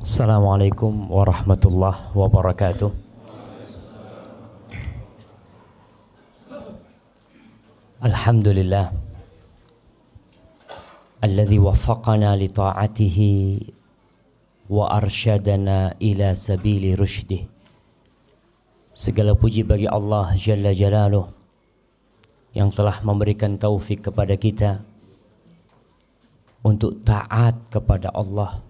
Assalamualaikum warahmatullahi wabarakatuh. Alhamdulillah alladzi waffaqana li ta'atihi wa arsyadana ila sabili rusydih. Segala puji bagi Allah Jalla Jalaluh yang telah memberikan taufik kepada kita untuk taat kepada Allah,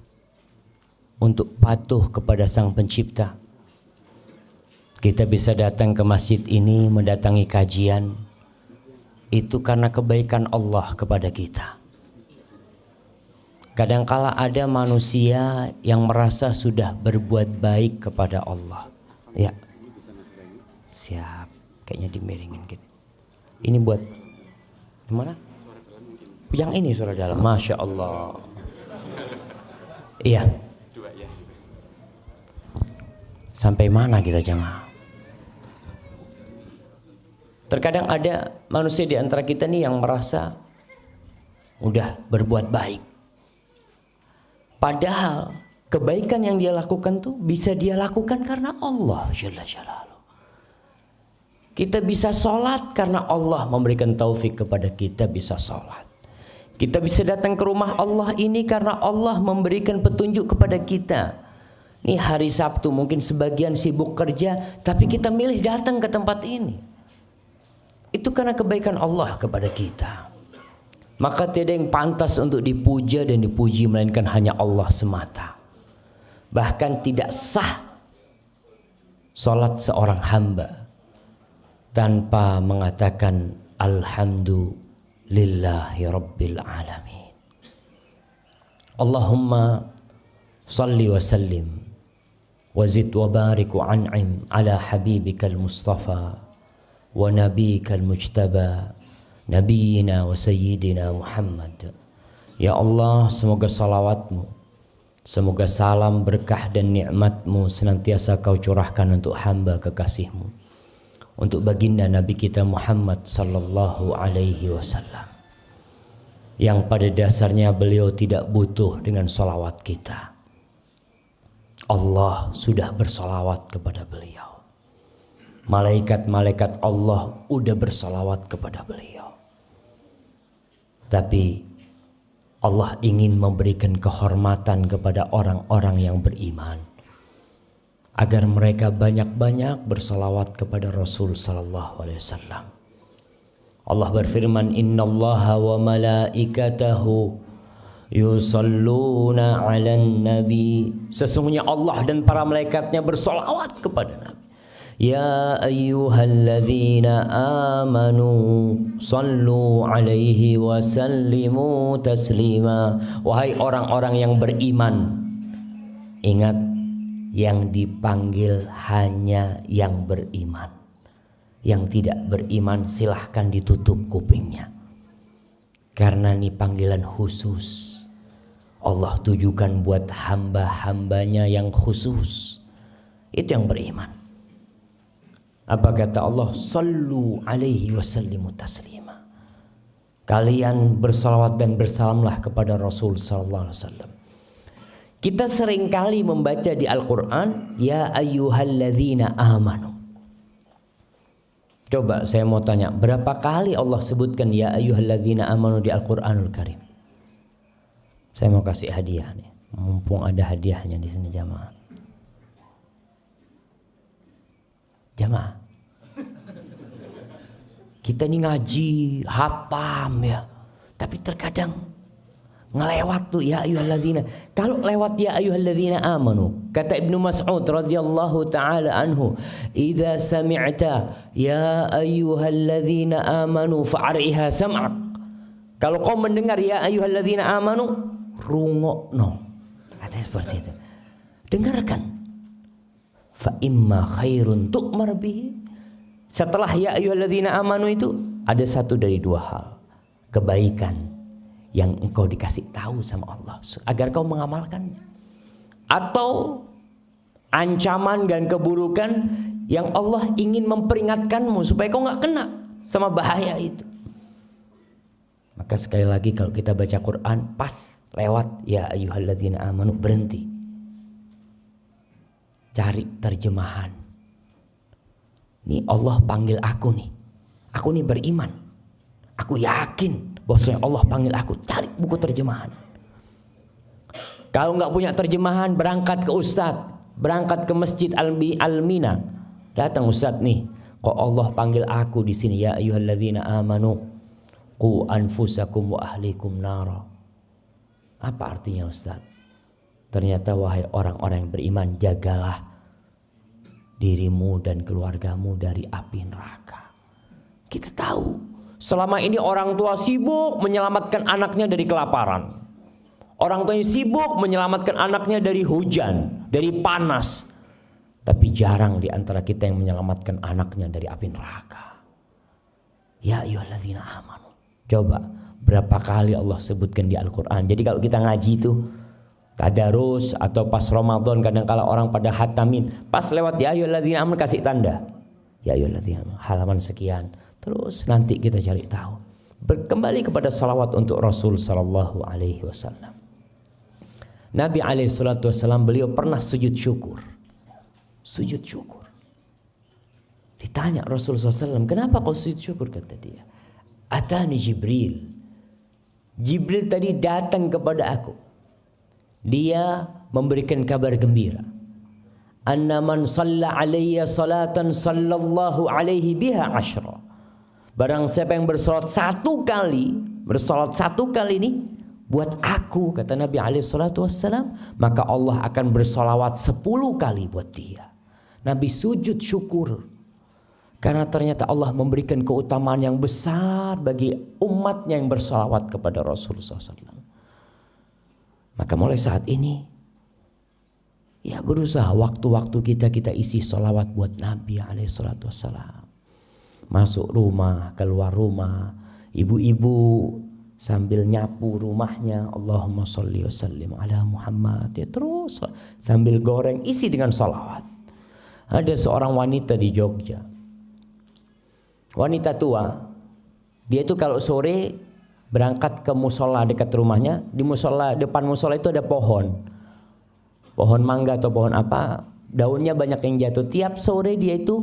untuk patuh kepada Sang Pencipta. Kita bisa datang ke masjid ini, mendatangi kajian, itu karena kebaikan Allah kepada kita. Kadangkala ada manusia yang merasa sudah berbuat baik kepada Allah. Ya, siap. Kayaknya dimiringin gitu. Ini buat gimana? Yang ini suara dalam. Masya Allah. Iya. Sampai mana kita jamaah? Terkadang ada manusia di antara kita nih yang merasa udah berbuat baik. Padahal kebaikan yang dia lakukan tuh bisa dia lakukan karena Allah Jalla Jalaluh. Kita bisa sholat karena Allah memberikan taufik kepada kita bisa sholat. Kita bisa datang ke rumah Allah ini karena Allah memberikan petunjuk kepada kita. Ini hari Sabtu mungkin sebagian sibuk kerja, tapi kita milih datang ke tempat ini. Itu karena kebaikan Allah kepada kita. Maka tidak yang pantas untuk dipuja dan dipuji melainkan hanya Allah semata. Bahkan tidak sah salat seorang hamba tanpa mengatakan alhamdulillahi rabbil alamin. Allahumma salli wa sallim wazid wa barik wa an'im ala habibikal mustafa wa nabiyikal mujtaba nabiyina wa sayyidina Muhammad. Ya Allah, semoga salawatmu, semoga salam berkah dan nikmatmu senantiasa kau curahkan untuk hamba kekasihmu, untuk baginda Nabi kita Muhammad sallallahu alaihi wasallam, yang pada dasarnya beliau tidak butuh dengan salawat kita. Allah sudah bersalawat kepada beliau. Malaikat-malaikat Allah udah bersalawat kepada beliau. Tapi Allah ingin memberikan kehormatan kepada orang-orang yang beriman agar mereka banyak-banyak bersalawat kepada Rasul sallallahu alaihi wasallam. Allah berfirman, innallaha wa malaikatahu yusalluna 'alan nabi. Sesungguhnya Allah dan para malaikatnya bersolawat kepada Nabi. Ya ayyuhalladzina amanu sallu 'alaihi wa sallimu taslima. Wahai orang-orang yang beriman, ingat, yang dipanggil hanya yang beriman. Yang tidak beriman silahkan ditutup kupingnya, karena ini panggilan khusus. Allah tujukan buat hamba-hambanya yang khusus, itu yang beriman. Apa kata Allah? Sallu alaihi wasallimu taslima. Kalian bersalawat dan bersalamlah kepada Rasul sallallahu alaihi wasallam. Kita seringkali membaca di Al-Quran, ya ayyuhalladzina amanu. Coba saya mau tanya, berapa kali Allah sebutkan ya ayyuhalladzina amanu di Al-Quranul Karim? Saya mau kasih hadiah nih, mumpung ada hadiahnya di sini jamaah. Jamaah, kita ini ngaji hatam ya, tapi terkadang ngelewat tuh ya ayyuhalladzina. Kalau lewat ya ayyuhalladzina amanu, kata Ibnu Mas'ud radhiyallahu taala anhu, idza sami'ta ya ayyuhalladzina amanu fa'ariha sam'ak. Kalau kau mendengar ya ayyuhalladzina amanu, rungokno. Kata seperti itu. Dengarkan. Fa imma khairun tu'mar bihi. Setelah ya ayyuhalladzina amanu itu ada satu dari dua hal. Kebaikan yang engkau dikasih tahu sama Allah agar kau mengamalkannya, atau ancaman dan keburukan yang Allah ingin memperingatkanmu supaya kau nggak kena sama bahaya itu. Maka sekali lagi kalau kita baca Quran pas lewat ya ayyuhalladzina amanu berhenti. cari terjemahan. Nih Allah panggil aku nih. Aku nih beriman. Aku yakin bahwasanya Allah panggil aku. Cari buku terjemahan. Kalau nggak punya terjemahan, berangkat ke ustadz, berangkat ke masjid Al-Mina. Datang ustadz nih, kok Allah panggil aku di sini, ya ayyuhalladzina amanu qu anfusakum wa ahlikum nara. Apa artinya ustadz? Ternyata wahai orang-orang yang beriman, jagalah dirimu dan keluargamu dari api neraka. Kita tahu selama ini orang tua sibuk menyelamatkan anaknya dari kelaparan. Orang tuanya sibuk menyelamatkan anaknya dari hujan, dari panas. Tapi jarang di antara kita yang menyelamatkan anaknya dari api neraka. Ya ayyuhalladzina amanu. Coba berapa kali Allah sebutkan di Al-Quran. Jadi kalau kita ngaji itu tadarus atau pas Ramadan, kadang kala orang pada hatamin, pas lewat ya ayyuhalladzina amanu kasih tanda. Ya ayyuhalladzina amanu, halaman sekian. Terus nanti kita cari tahu. Kembali kepada salawat untuk Rasul sallallahu alaihi wasallam. Nabi alaihi salatu wasallam beliau pernah sujud syukur. Sujud syukur. Ditanya Rasul SAW, kenapa kau sujud syukur? Kata dia, atani Jibril. Jibril tadi datang kepada aku. Dia memberikan kabar gembira. Anna man shalla alayya salatan sallallahu alaihi biha ashra. Barang siapa yang bersolat satu kali ini buat aku, kata Nabi alaihi salatu wassalam, maka Allah akan bersolawat 10 kali buat dia. Nabi sujud syukur karena ternyata Allah memberikan keutamaan yang besar bagi umatnya yang bersolawat kepada Rasulullah SAW. Maka mulai saat ini, ya berusaha waktu-waktu kita isi solawat buat Nabi SAW. Masuk rumah, keluar rumah, ibu-ibu sambil nyapu rumahnya, Allahumma sholli wa sallim ala Muhammad, ya terus sambil goreng isi dengan solawat. Ada seorang wanita di Jogja, wanita tua, dia itu kalau sore berangkat ke musola dekat rumahnya. Di musola, depan musola itu ada pohon mangga atau pohon apa, daunnya banyak yang jatuh. Tiap sore dia itu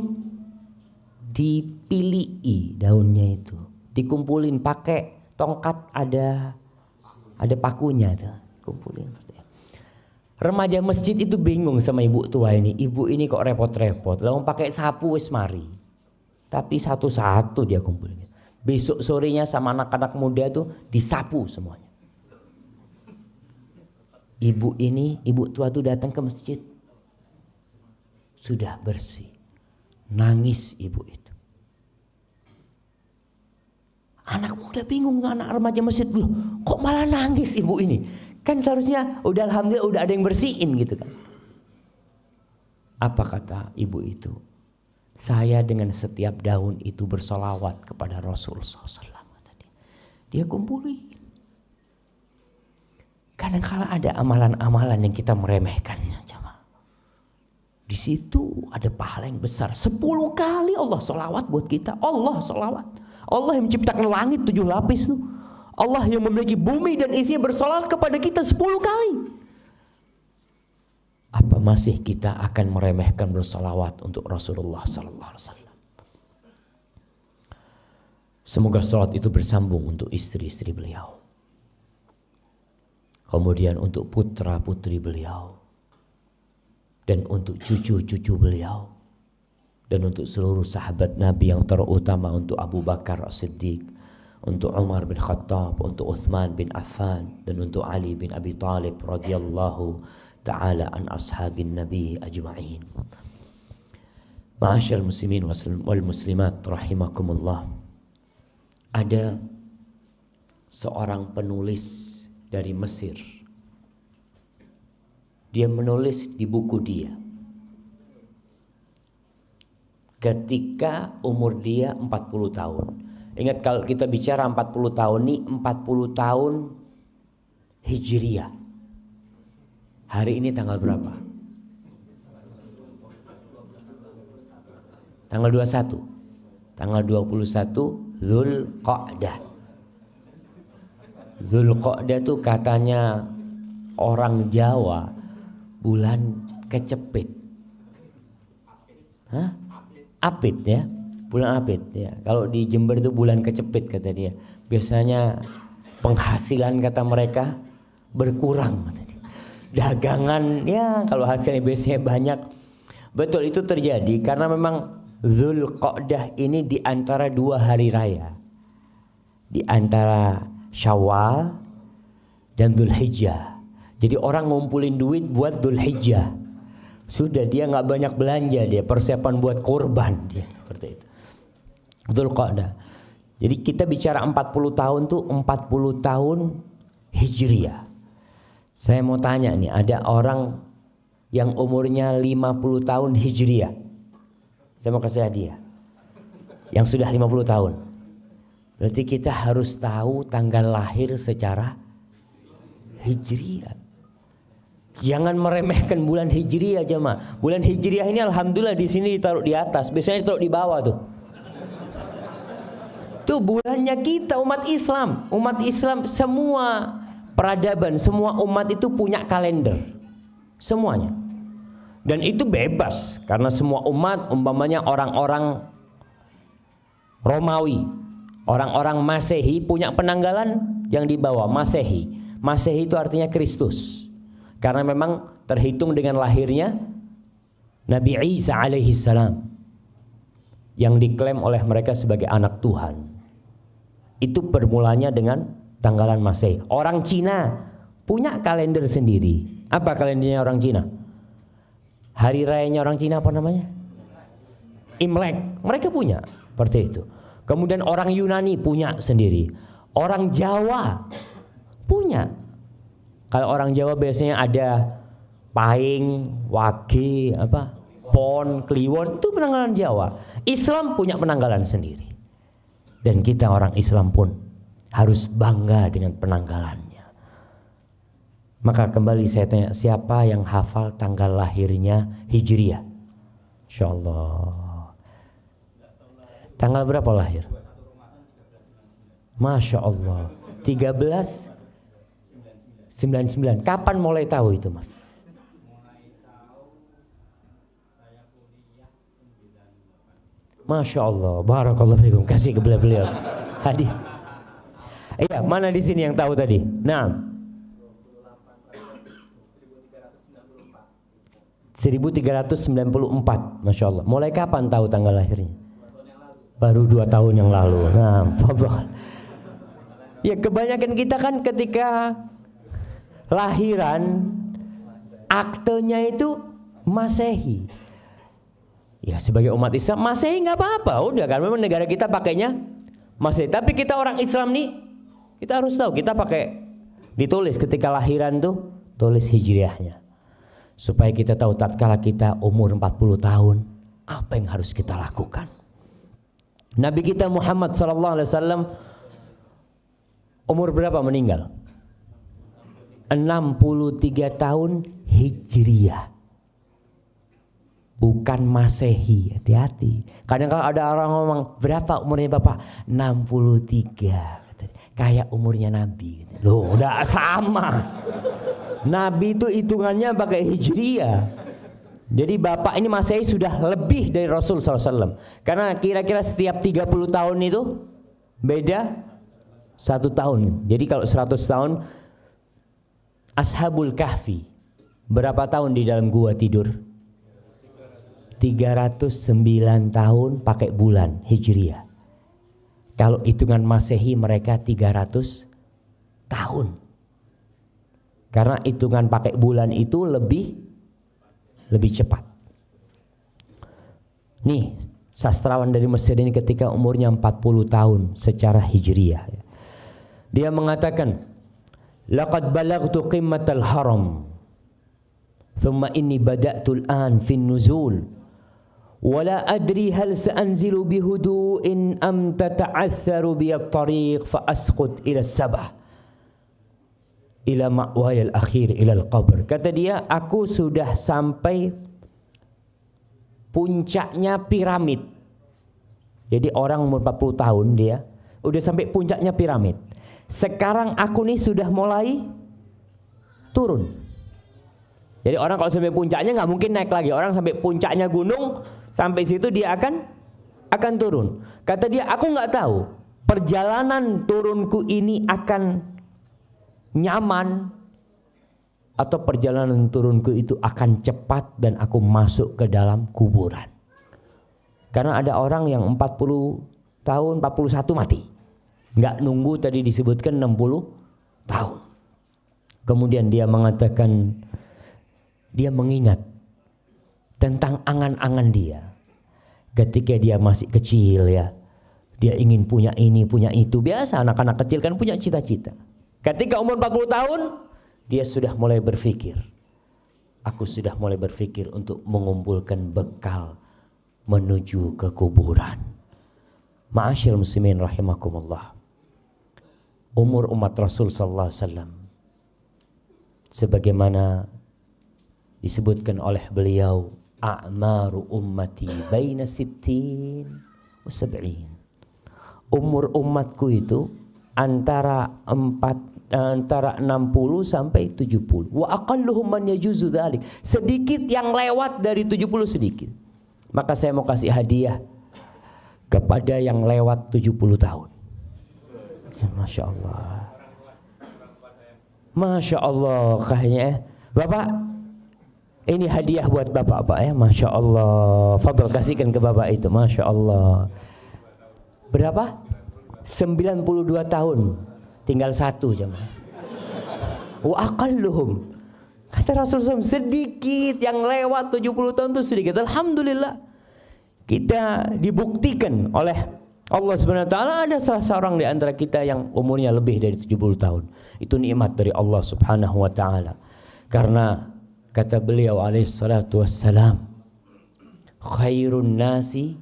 dipilih daunnya itu, dikumpulin pakai tongkat, ada pakunya tuh, kumpulin. Remaja masjid itu bingung sama ibu tua ini. Ibu ini kok repot-repot, lalu pakai sapu wis mari. Tapi satu-satu dia kumpulin. Besok sorenya sama anak-anak muda tuh disapu semuanya. Ibu tua tuh datang ke masjid. Sudah bersih. Nangis ibu itu. Anak muda bingung, anak remaja masjid, loh, kok malah nangis ibu ini? Kan seharusnya udah alhamdulillah udah ada yang bersihin gitu kan. Apa kata ibu itu? Saya dengan setiap daun itu bersolawat kepada Rasulullah SAW. Dia kumpulin. Kadang-kala ada amalan-amalan yang kita meremehkannya. Di situ ada pahala yang besar. 10 kali Allah solawat buat kita. Allah solawat. Allah yang menciptakan langit 7 lapis tuh. Allah yang memiliki bumi dan isinya bersolawat kepada kita 10 kali. Apa masih kita akan meremehkan bersolawat untuk Rasulullah Sallallahu Alaihi Wasallam? Semoga solawat itu bersambung untuk istri-istri beliau, kemudian untuk putra-putri beliau, dan untuk cucu-cucu beliau, dan untuk seluruh sahabat Nabi yang terutama, untuk Abu Bakar As-Siddiq, untuk Umar bin Khattab, untuk Uthman bin Affan, dan untuk Ali bin Abi Talib radhiyallahu ta'ala an ashabin Nabi ajma'in. Ma'asyar muslimin wal muslimat rahimakumullah. Ada seorang penulis dari Mesir. Dia menulis di buku dia ketika umur dia 40 tahun. Ingat, kalau kita bicara 40 tahun ini 40 tahun Hijriyah. Hari ini tanggal berapa? Tanggal 21. Tanggal 21 Dzulqa'dah. Dzulqa'dah itu katanya orang Jawa bulan kecepit. Hah? Apit ya, bulan Apit ya. Kalau di Jember itu bulan kecepit kata dia. Biasanya penghasilan kata mereka berkurang kata dia. Dagangan ya kalau hasilnya biasanya banyak. Betul itu terjadi karena memang Dzulqa'dah ini di antara 2 hari raya. Di antara Syawal dan Dzulhijjah. Jadi orang ngumpulin duit buat Dzulhijjah. Sudah dia nggak banyak belanja, dia persiapan buat kurban dia seperti itu. Dzulqa'dah. Jadi kita bicara 40 tahun tuh 40 tahun Hijriah. Saya mau tanya nih, ada orang yang umurnya 50 tahun Hijriah. Saya mau kasih hadiah. Yang sudah 50 tahun. Berarti kita harus tahu tanggal lahir secara Hijriah. Jangan meremehkan bulan Hijriah jemaah. Bulan Hijriah ini alhamdulillah di sini ditaruh di atas, biasanya ditaruh di bawah tuh. Tuh bulannya kita umat Islam. Umat Islam semua peradaban, semua umat itu punya kalender. Semuanya. Dan itu bebas karena semua umat umpamanya orang-orang Romawi, orang-orang Masehi punya penanggalan yang dibawa Masehi. Masehi itu artinya Kristus. Karena memang terhitung dengan lahirnya Nabi Isa alaihi salam yang diklaim oleh mereka sebagai anak Tuhan. Itu bermulanya dengan tanggalan Masehi. Orang Cina punya kalender sendiri. Apa kalendernya orang Cina? Hari rayanya orang Cina apa namanya? Imlek. Mereka punya seperti itu. Kemudian orang Yunani punya sendiri. Orang Jawa punya. Kalau orang Jawa biasanya ada Pahing, Wage, Pon, Kliwon, itu penanggalan Jawa. Islam punya penanggalan sendiri. Dan kita orang Islam pun harus bangga dengan penanggalannya. Maka kembali saya tanya, siapa yang hafal tanggal lahirnya Hijriah? Insyaallah. Tanggal berapa lahir? Masya Allah. 1399. Kapan mulai tahu itu mas? Masya Allah. Barakallahu fikum. Kasih ke beliau. Hadiah. Iya, mana di sini yang tahu tadi? Nah, 1394. Masya Allah. Mulai kapan tahu tanggal lahirnya? Baru 2 tahun yang lalu. Nah, fadhal. Ya kebanyakan kita kan ketika lahiran aktenya itu Masehi. Ya sebagai umat Islam Masehi nggak apa-apa, udah kan memang negara kita pakainya Masehi. Tapi kita orang Islam nih, kita harus tahu kita pakai ditulis ketika lahiran tuh tulis Hijriahnya. Supaya kita tahu tatkala kita umur 40 tahun apa yang harus kita lakukan. Nabi kita Muhammad SAW umur berapa meninggal? 63 tahun Hijriah. Bukan Masehi, hati-hati. Kadang kalau ada orang ngomong, berapa umurnya Bapak? 63. Kayak umurnya Nabi. Loh, udah sama. Nabi itu hitungannya pakai Hijriah. Jadi Bapak ini Masehi sudah lebih dari Rasul SAW. Karena kira-kira setiap 30 tahun itu beda 1 tahun. Jadi kalau 100 tahun, Ashabul Kahfi berapa tahun di dalam gua tidur? 309 tahun pakai bulan Hijriah. Kalau hitungan Masehi mereka 300 tahun. Karena hitungan pakai bulan itu lebih cepat. Nih, sastrawan dari Mesir ini ketika umurnya 40 tahun secara Hijriah. Dia mengatakan, laqad balagtu qimmatal haram. Thumma inni bada'tu al-an fin nuzul. Wala adri hal sa'anzilu bihudu'in am tata'atharu biyat tariq fa asqut ila sabah ila ma'waya al-akhir ila al-qabr. Kata dia, aku sudah sampai puncaknya piramid. Jadi orang umur 40 tahun dia udah sampai puncaknya piramid. Sekarang aku nih sudah mulai turun. Jadi orang kalau sampai puncaknya nggak mungkin naik lagi. Orang sampai puncaknya gunung Sampai situ dia akan turun. Kata dia, aku nggak tahu perjalanan turunku ini akan nyaman atau perjalanan turunku itu akan cepat dan aku masuk ke dalam kuburan. Karena ada orang yang 40 tahun, 41 mati. Nggak nunggu tadi disebutkan 60 tahun. Kemudian dia mengatakan, dia mengingat tentang angan-angan dia. Ketika dia masih kecil ya, dia ingin punya ini, punya itu. Biasa anak-anak kecil kan punya cita-cita. Ketika umur 40 tahun, dia sudah mulai berpikir. Aku sudah mulai berpikir untuk mengumpulkan bekal menuju ke kuburan. Ma'asyil muslimin rahimakumullah. Umur umat Rasul sallallahu alaihi wasallam sebagaimana disebutkan oleh beliau, a'maru ummati baina sittin wa sab'in. Umur umatku itu antara 60 sampai 70. Wa aqalluhum man yajuzu dzalik. Sedikit yang lewat dari 70 sedikit. Maka saya mau kasih hadiah kepada yang lewat 70 tahun. Masya Allah. Masya Allah kayaknya. Bapak, ini hadiah buat bapak Pak ya. Masya Allah. Fadl kasihkan ke bapak itu. Masya Allah. Berapa? 92 tahun. Tinggal satu jemaah. Wa aqalluhum. Kata Rasulullah SAW, sedikit yang lewat 70 tahun itu sedikit. Alhamdulillah. Kita dibuktikan oleh Allah Subhanahu wa taala ada salah seorang di antara kita yang umurnya lebih dari 70 tahun. Itu nikmat dari Allah Subhanahu wa taala. Karena kata beliau alaihi salatu wassalam, khairun nasi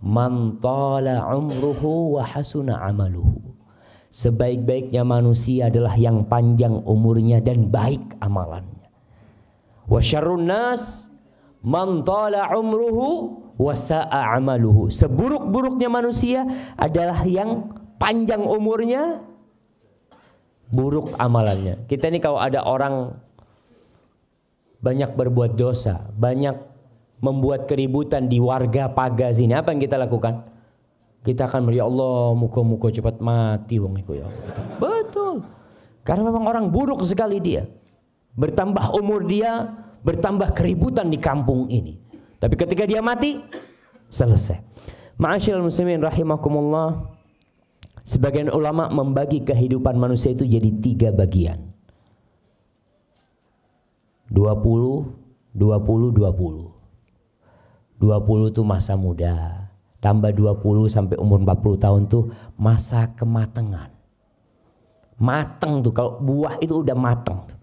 man tala umruhu wa hasuna amaluhu. Sebaik-baiknya manusia adalah yang panjang umurnya dan baik amalannya. Wa syarrun nas man tala umruhu wa sa'a amaluhu. Seburuk-buruknya manusia adalah yang panjang umurnya, buruk amalannya. Kita ini kalau ada orang banyak berbuat dosa, banyak membuat keributan di warga paga sini, apa yang kita lakukan? Kita akan ya Allah, muka-muka cepat mati wong iku ya. Betul. Karena memang orang buruk sekali dia. Bertambah umur dia, bertambah keributan di kampung ini. Tapi ketika dia mati, selesai. Ma'asyiral muslimin rahimakumullah. Sebagian ulama membagi kehidupan manusia itu jadi 3 bagian. 20, 20, 20. 20 itu masa muda. Tambah 20 sampai umur 40 tahun tuh masa kematangan. Matang tuh, kalau buah itu udah matang tuh.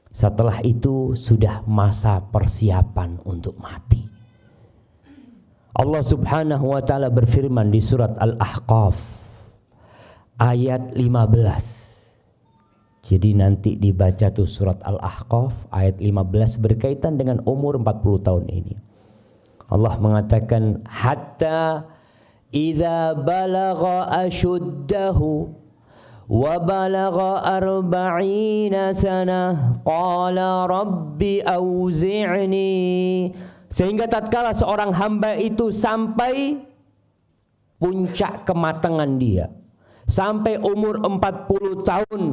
Setelah itu sudah masa persiapan untuk mati. Allah Subhanahu wa taala berfirman di surat Al-Ahqaf ayat 15. Jadi nanti dibaca tuh surat Al-Ahqaf ayat 15 berkaitan dengan umur 40 tahun ini. Allah mengatakan hatta idza balagha ashuddahu wa balagha 40 sanah qala rabbi auzi'ni, sehingga tatkala seorang hamba itu sampai puncak kematangan dia, sampai umur 40 tahun,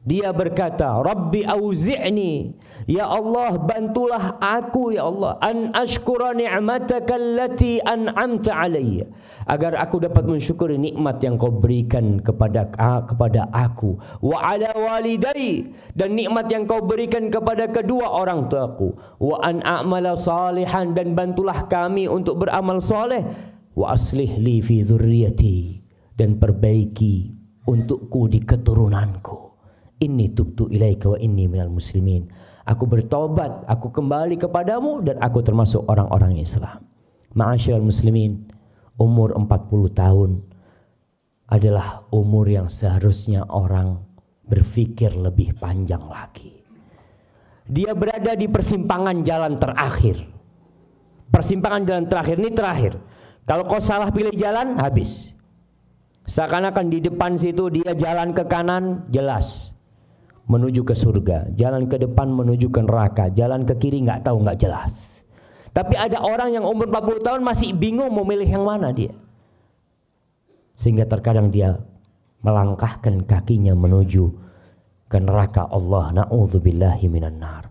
dia berkata, Rabbi auzi'ni, ya Allah bantulah aku ya Allah, an ashkura ni'mataka allati an'amta alayya, agar aku dapat mensyukuri nikmat yang kau berikan kepada aku, wa ala walidai, dan nikmat yang kau berikan kepada kedua orang tuaku, wa an a'mala salihan, dan bantulah kami untuk beramal soleh, wa aslih li fi dzurriyyati, dan perbaiki untukku di keturunanku. Inni tubtu ilaika wa inni minal muslimin. Aku bertobat, aku kembali kepadamu dan aku termasuk orang-orang Islam. Ma'asyiral muslimin, umur 40 tahun adalah umur yang seharusnya orang berpikir lebih panjang lagi. Dia berada di persimpangan jalan terakhir. Persimpangan jalan terakhir ini terakhir. Kalau kau salah pilih jalan, habis. Seakan-akan di depan situ dia jalan ke kanan, jelas menuju ke surga, jalan ke depan menuju ke neraka, jalan ke kiri nggak tahu, nggak jelas. Tapi ada orang yang umur 40 tahun masih bingung mau milih yang mana dia. Sehingga terkadang dia melangkahkan kakinya menuju ke neraka Allah. Na'udzubillahi minan nar.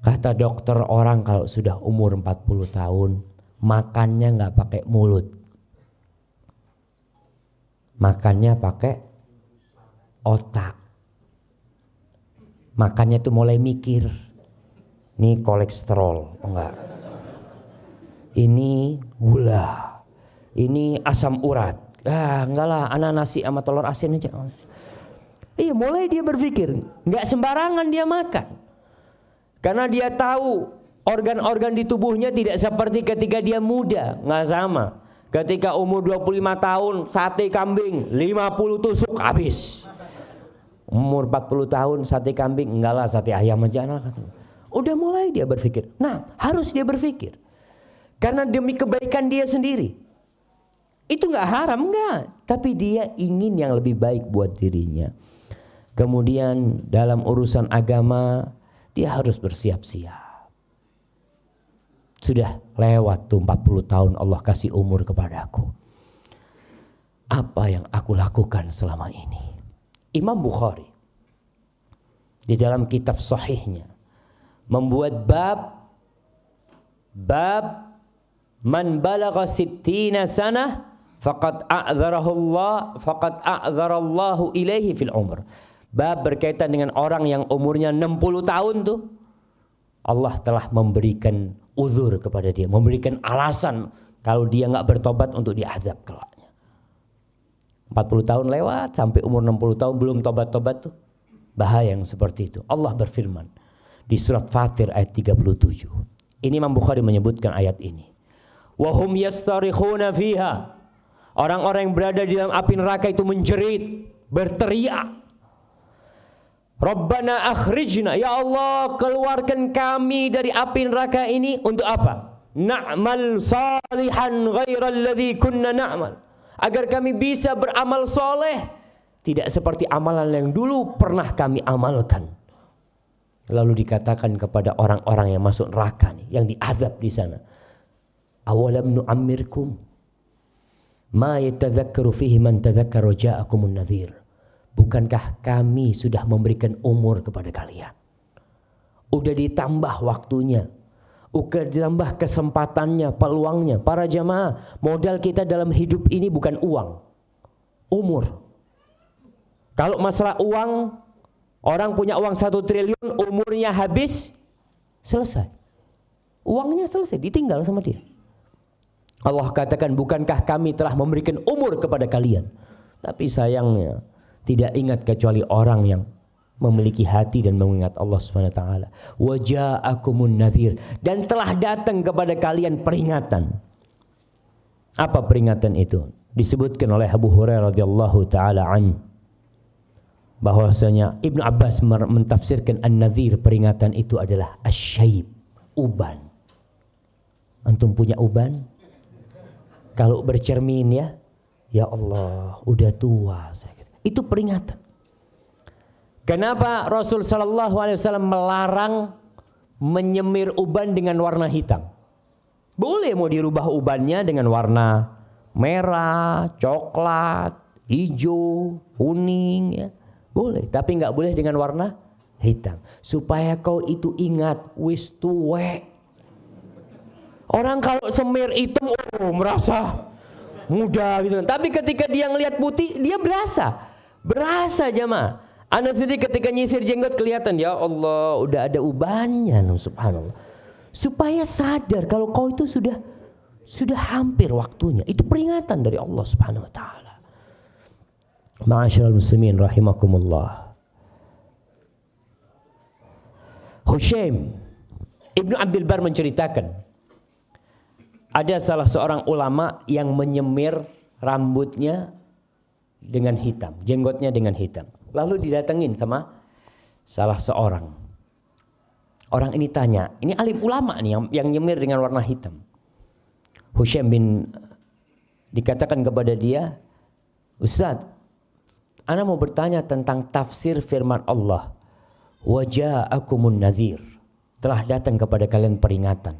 Kata dokter, orang kalau sudah umur 40 tahun makannya nggak pakai mulut. Makannya pakai otak. Makannya tuh mulai mikir. Ini kolesterol, enggak. Ini gula, ini asam urat. Enggak lah, anak nasi sama telur asin aja. Iya, mulai dia berpikir, enggak sembarangan dia makan. Karena dia tahu organ-organ di tubuhnya tidak seperti ketika dia muda, enggak sama. Ketika umur 25 tahun, sate kambing 50 tusuk habis. Umur 40 tahun sate kambing, enggak lah sate ayam aja lah. Udah mulai dia berpikir. Nah, harus dia berpikir. Karena demi kebaikan dia sendiri. Itu nggak haram, nggak. Tapi dia ingin yang lebih baik buat dirinya. Kemudian dalam urusan agama, dia harus bersiap-siap. Sudah lewat tuh 40 tahun Allah kasih umur kepadaku. Apa yang aku lakukan selama ini? Imam Bukhari di dalam kitab sahihnya membuat bab man balagha 60 sanah faqad a'dzarallahu ilaihi fil umr. Bab berkaitan dengan orang yang umurnya 60 tahun tuh Allah telah memberikan uzur kepada dia, memberikan alasan kalau dia enggak bertobat untuk diazab kelaknya. 40 tahun lewat sampai umur 60 tahun belum tobat-tobat tuh bahaya yang seperti itu. Allah berfirman di surat Fatir ayat 37. Ini Imam Bukhari menyebutkan ayat ini. Wahum yastarikhuna fiha. Orang-orang yang berada di dalam api neraka itu menjerit, berteriak. Rabbana akhrijna, ya Allah keluarkan kami dari api neraka ini untuk apa? Na'mal salihan ghairal ladzi kunna na'mal. Agar kami bisa beramal soleh tidak seperti amalan yang dulu pernah kami amalkan. Lalu dikatakan kepada orang-orang yang masuk neraka nih, yang diazab di sana. Awalam nu'ammirkum ma yatadzakkaru fihi man tadzakkara ja'akumun nadhir. Bukankah kami sudah memberikan umur kepada kalian? Udah ditambah waktunya, udah ditambah kesempatannya, peluangnya. Para jamaah, modal kita dalam hidup ini bukan uang, umur. Kalau masalah uang, orang punya uang 1 triliun, umurnya habis, selesai. Uangnya selesai, ditinggal sama dia. Allah katakan, bukankah kami telah memberikan umur kepada kalian? Tapi sayangnya tidak ingat kecuali orang yang memiliki hati dan mengingat Allah Subhanahu wa taala. Wa ja'akumun nadhir, dan telah datang kepada kalian peringatan. Apa peringatan itu? Disebutkan oleh Abu Hurairah radhiyallahu taala an bahwasanya Ibnu Abbas mentafsirkan an-nadhir, peringatan itu adalah asy-syaib, uban. Antum punya uban? Kalau bercermin ya Allah, udah tua. Itu peringatan. Kenapa Rasul sallallahu alaihi wasallam melarang menyemir uban dengan warna hitam? Boleh mau dirubah ubannya dengan warna merah, coklat, hijau, kuning ya. Boleh, tapi enggak boleh dengan warna hitam. Supaya kau itu ingat wis tuwek. Orang kalau semir hitam merasa muda gitu kan. Tapi ketika dia ngelihat putih, dia berasa jemaah. Ana sendiri ketika nyisir jenggot kelihatan, ya Allah, udah ada ubannya, subhanallah. Supaya sadar kalau kau itu sudah hampir waktunya. Itu peringatan dari Allah Subhanahu wa taala. Ma'asyiral muslimin rahimakumullah. Hushaim Ibnu Abdul Bar menceritakan, ada salah seorang ulama yang menyemir rambutnya dengan hitam, jenggotnya dengan hitam. Lalu didatengin sama salah seorang. Orang ini tanya, ini alim ulama nih yang nyemir dengan warna hitam. Hushaim dikatakan kepada dia, Ustaz, ana mau bertanya tentang tafsir firman Allah. Wa ja'akumun nadhir, telah datang kepada kalian peringatan.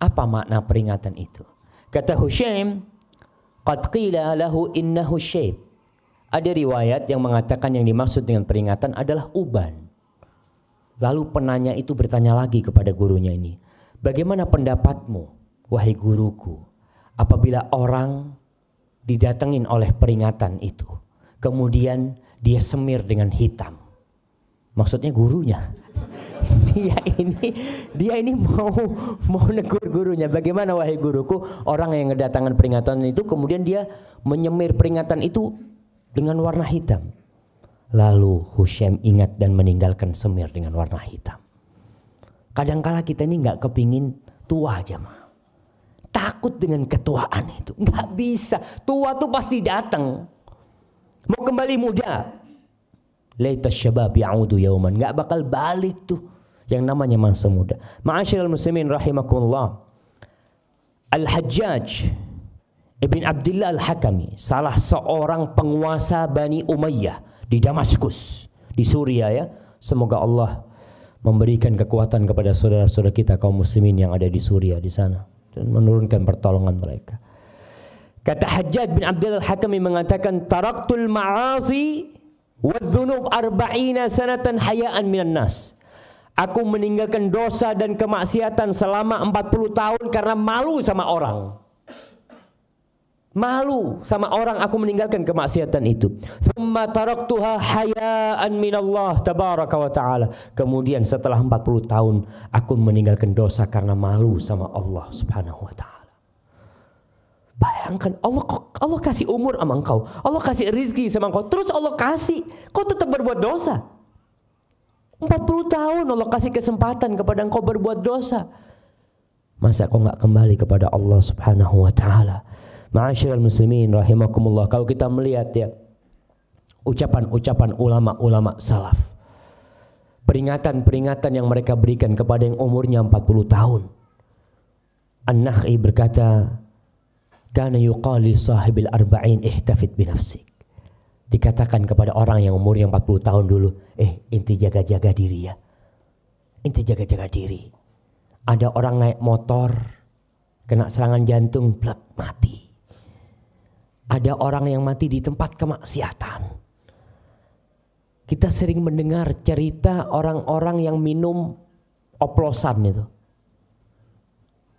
Apa makna peringatan itu? Kata Hushaim, qad qila lahu innahu syayb. Ada riwayat yang mengatakan yang dimaksud dengan peringatan adalah uban. Lalu penanya itu bertanya lagi kepada gurunya ini, bagaimana pendapatmu, wahai guruku, apabila orang didatengin oleh peringatan itu, kemudian dia semir dengan hitam? Maksudnya gurunya. Dia ini mau negur gurunya. Bagaimana wahai guruku, orang yang kedatangan peringatan itu kemudian dia menyemir peringatan itu dengan warna hitam. Lalu Hushaim ingat dan meninggalkan semir dengan warna hitam. Kadangkala kita ini nggak kepingin tua aja mah. Takut dengan ketuaan itu. Nggak bisa. Tua tuh pasti datang. Mau kembali muda. Laita syabab ya'udu yauman. Nggak bakal balik tuh yang namanya masa muda. Ma'asyiral muslimin rahimakumullah. Al-Hajjaj Ibn Abdullah Al-Hakami, salah seorang penguasa Bani Umayyah di Damaskus, di Suriah ya. Semoga Allah memberikan kekuatan kepada saudara-saudara kita kaum muslimin yang ada di Suriah di sana dan menurunkan pertolongan mereka. Kata Hajjaj bin Abdullah Al-Hakami mengatakan, taraktul ma'asi wadh-dhunub 40 sanatan hayaan minan nas. Aku meninggalkan dosa dan kemaksiatan selama 40 tahun karena malu sama orang. Malu sama orang aku meninggalkan kemaksiatan itu. Thumma taraktuha hayaan minallah tabaraka wa ta'ala. Kemudian setelah 40 tahun aku meninggalkan dosa karena malu sama Allah subhanahu wa ta'ala. Bayangkan Allah kasih umur sama engkau, Allah kasih rizki sama engkau, terus Allah kasih kau tetap berbuat dosa. 40 tahun Allah kasih kesempatan kepada engkau berbuat dosa. Masa kau gak kembali kepada Allah subhanahu wa ta'ala? Ma'asyiral muslimin rahimakumullah, kalau kita melihat ya ucapan-ucapan ulama-ulama salaf, peringatan-peringatan yang mereka berikan kepada yang umurnya 40 tahun. An-Nakhi berkata, kana yuqali sahibil arba'in ihtafid binafsik. Dikatakan kepada orang yang umurnya 40 tahun dulu, inti jaga-jaga diri ya. Inti jaga-jaga diri. Ada orang naik motor kena serangan jantung, blek, mati. Ada orang yang mati di tempat kemaksiatan. Kita sering mendengar cerita orang-orang yang minum oplosan itu.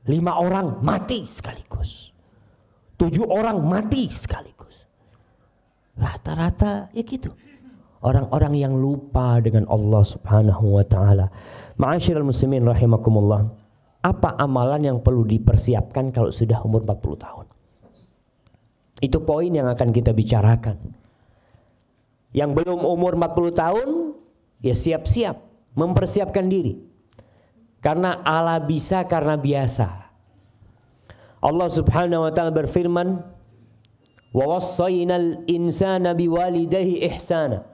5 orang mati sekaligus. 7 orang mati sekaligus. Rata-rata ya gitu. Orang-orang yang lupa dengan Allah subhanahu wa ta'ala. Ma'asyiral muslimin rahimakumullah. Apa amalan yang perlu dipersiapkan kalau sudah umur 40 tahun? Itu poin yang akan kita bicarakan. Yang belum umur 40 tahun, ya siap-siap mempersiapkan diri. Karena ala bisa karena biasa. Allah subhanahu wa ta'ala berfirman, wa wassaynal insana biwalidayhi ihsana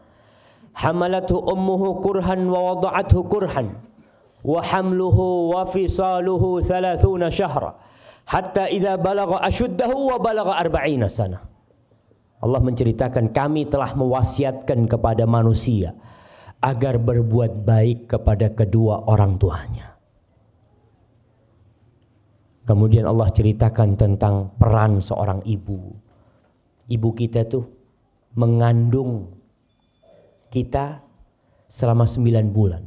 hamalathu ummuhu kurhan wa wada'athu kurhan wa hamluhu wa fisaluhu 30 syahra hatta idza balagha ashuddahu wa balagha 40 sana. Allah menceritakan kami telah mewasiatkan kepada manusia agar berbuat baik kepada kedua orang tuanya. Kemudian Allah ceritakan tentang peran seorang ibu. Ibu kita tuh mengandung kita selama 9 bulan.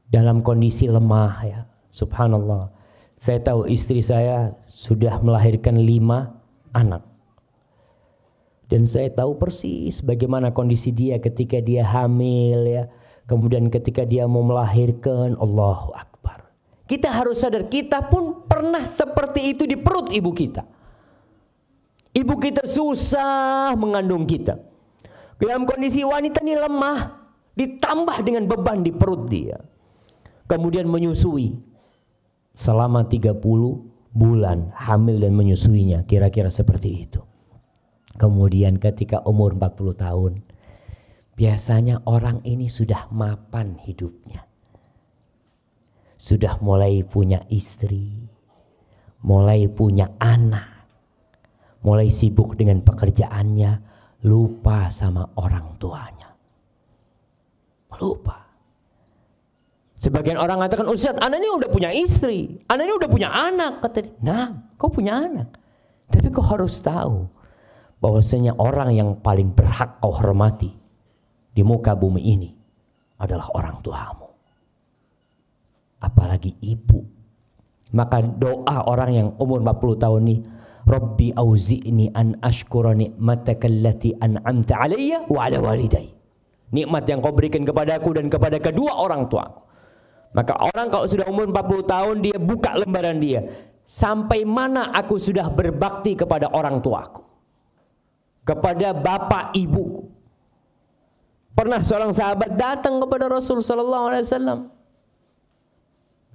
Dalam kondisi lemah ya. Subhanallah. Saya tahu istri saya sudah melahirkan 5 anak. Dan saya tahu persis bagaimana kondisi dia ketika dia hamil ya. Kemudian ketika dia mau melahirkan, Allahu Akbar. Kita harus sadar, kita pun pernah seperti itu di perut ibu kita. Ibu kita susah mengandung kita. Dalam kondisi wanita ini lemah, ditambah dengan beban di perut dia. Kemudian menyusui. Selama 30 bulan hamil dan menyusuinya, kira-kira seperti itu. Kemudian ketika umur 40 tahun, biasanya orang ini sudah mapan hidupnya. Sudah mulai punya istri, mulai punya anak, mulai sibuk dengan pekerjaannya, lupa sama orang tuanya. Lupa. Sebagian orang mengatakan, Ustaz, anak ini udah punya istri, anak ini udah punya anak. Kata dia, nah, kau punya anak. Tapi kau harus tahu bahwasanya orang yang paling berhak kau hormati di muka bumi ini adalah orang tuamu. Apalagi ibu. Maka doa orang yang umur 40 tahun ini, Rabbi auzi'ni an ashkura ni'mataka allati an'amta alayya wa ala walidayya. Nikmat yang kau berikan kepadaku dan kepada kedua orang tuaku. Maka orang kalau sudah umur 40 tahun, dia buka lembaran dia. Sampai mana aku sudah berbakti kepada orang tuaku, kepada bapak ibuku. Pernah seorang sahabat datang kepada Rasul sallallahu alaihi wasallam.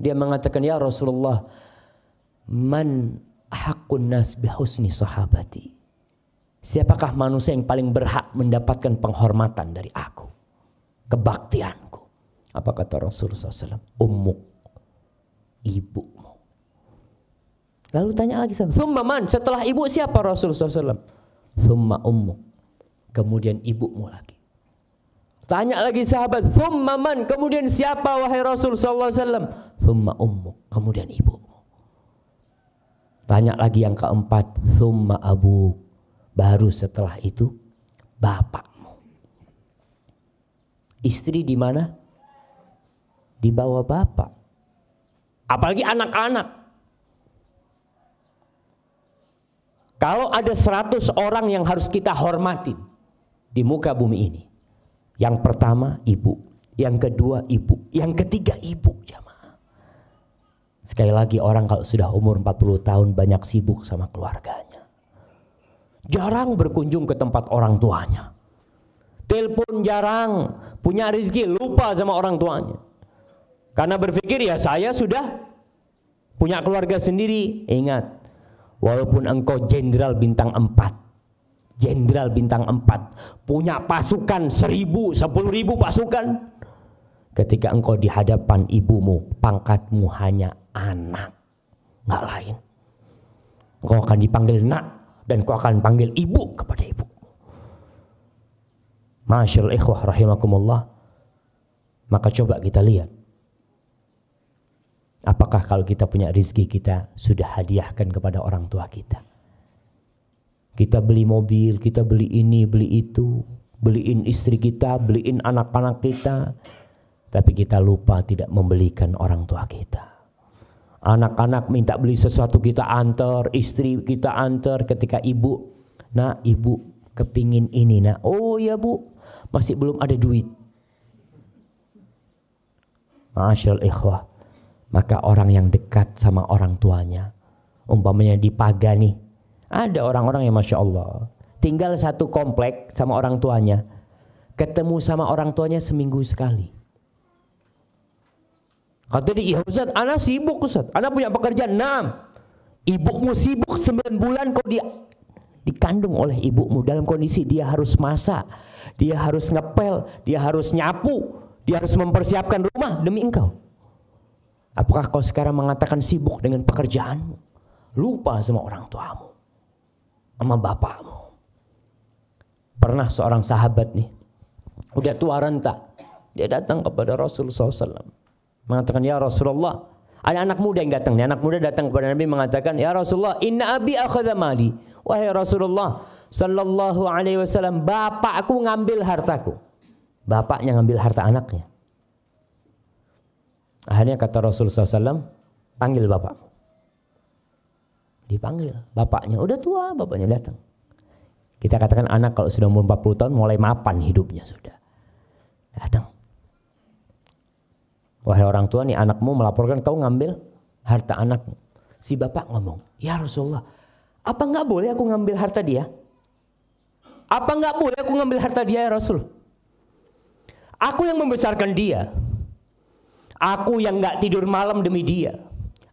Dia mengatakan, ya Rasulullah, man haqqun nas bihusni sahabati. Siapakah manusia yang paling berhak mendapatkan penghormatan dari aku, kebaktianku? Apa kata Rasulullah SAW? Ummuk, ibumu. Lalu tanya lagi, thumma man, setelah ibu siapa Rasulullah SAW? Thumma ummuk, kemudian ibumu lagi. Tanya lagi sahabat, thumma man, kemudian siapa wahai Rasulullah SAW? Thumma ummuk, kemudian ibumu. Tanya lagi yang keempat, thumma abuk, baru setelah itu bapakmu. Istri di mana? Di bawah bapak. Apalagi anak-anak. Kalau ada 100 orang yang harus kita hormatin di muka bumi ini, yang pertama ibu, yang kedua ibu, yang ketiga ibu, jamaah. Sekali lagi, orang kalau sudah umur 40 tahun banyak sibuk sama keluarganya, jarang berkunjung ke tempat orang tuanya, telepon jarang, punya rezeki lupa sama orang tuanya. Karena berpikir, ya saya sudah punya keluarga sendiri. Ingat, walaupun engkau jenderal bintang 4, jenderal bintang 4, punya pasukan 1000, 10.000 pasukan, ketika engkau di hadapan ibumu, pangkatmu hanya anak, nggak lain. Engkau akan dipanggil nak, dan engkau akan panggil ibu kepada ibu. Masyaallah ikhwah rahimakumullah. Maka coba kita lihat, apakah kalau kita punya rezeki, kita sudah hadiahkan kepada orang tua kita? Kita beli mobil, kita beli ini, beli itu, beliin istri kita, beliin anak-anak kita, tapi kita lupa tidak membelikan orang tua kita. Anak-anak minta beli sesuatu, kita antar, istri kita antar. Ketika ibu, nak ibu kepingin ini nak, oh ya bu, masih belum ada duit. Masyaallah ikhwah. Maka orang yang dekat sama orang tuanya, umpamanya di Pagani, ada orang-orang yang Masya Allah tinggal satu komplek sama orang tuanya, ketemu sama orang tuanya seminggu sekali. Kata dia, iya Ustaz, anak sibuk Ustaz, anak punya pekerjaan. Nah, ibumu sibuk 9 bulan kau dikandung oleh ibumu dalam kondisi dia harus masak, dia harus ngepel, dia harus nyapu, dia harus mempersiapkan rumah demi engkau. Apakah kau sekarang mengatakan sibuk dengan pekerjaanmu, lupa sama orang tuamu, sama bapakmu? Pernah seorang sahabat nih, udah tua renta, dia datang kepada Rasulullah SAW, mengatakan, ya Rasulullah, ada anak muda yang datang. Anak muda datang kepada Nabi mengatakan, ya Rasulullah, inna abi akhadha mali. Wahai Rasulullah sallallahu alaihi wasallam, bapakku ngambil hartaku. Bapaknya ngambil harta anaknya. Akhirnya kata Rasulullah SAW, panggil bapakmu. Dipanggil bapaknya, udah tua, bapaknya datang. Kita katakan anak kalau sudah umur 40 tahun mulai mapan hidupnya sudah. Datang. Wahai orang tua, nih anakmu melaporkan kau ngambil harta anakmu. Si bapak ngomong, ya Rasulullah, apa enggak boleh aku ngambil harta dia? Apa enggak boleh aku ngambil harta dia ya Rasul? Aku yang membesarkan dia. Aku yang enggak tidur malam demi dia.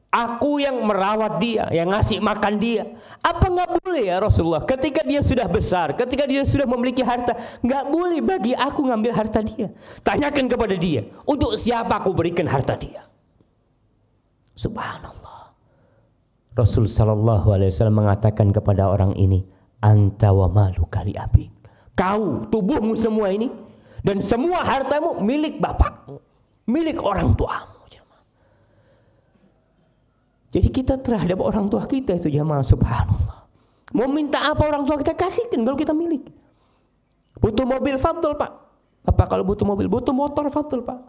Aku yang merawat dia, yang ngasih makan dia. Apa enggak boleh ya Rasulullah? Ketika dia sudah besar, ketika dia sudah memiliki harta, enggak boleh bagi aku ngambil harta dia. Tanyakan kepada dia, untuk siapa aku berikan harta dia? Subhanallah. Rasul sallallahu alaihi wasallam mengatakan kepada orang ini, anta wa maluka li abik. Kau, tubuhmu semua ini dan semua hartamu milik bapakmu. milik orang tuamu. Jadi kita terhadap orang tua kita itu jamaah, subhanallah. Mau minta apa orang tua kita kasihkan kalau kita milik. Butuh mobil, fadl Pak. Apa kalau butuh mobil? Butuh motor, fadl Pak.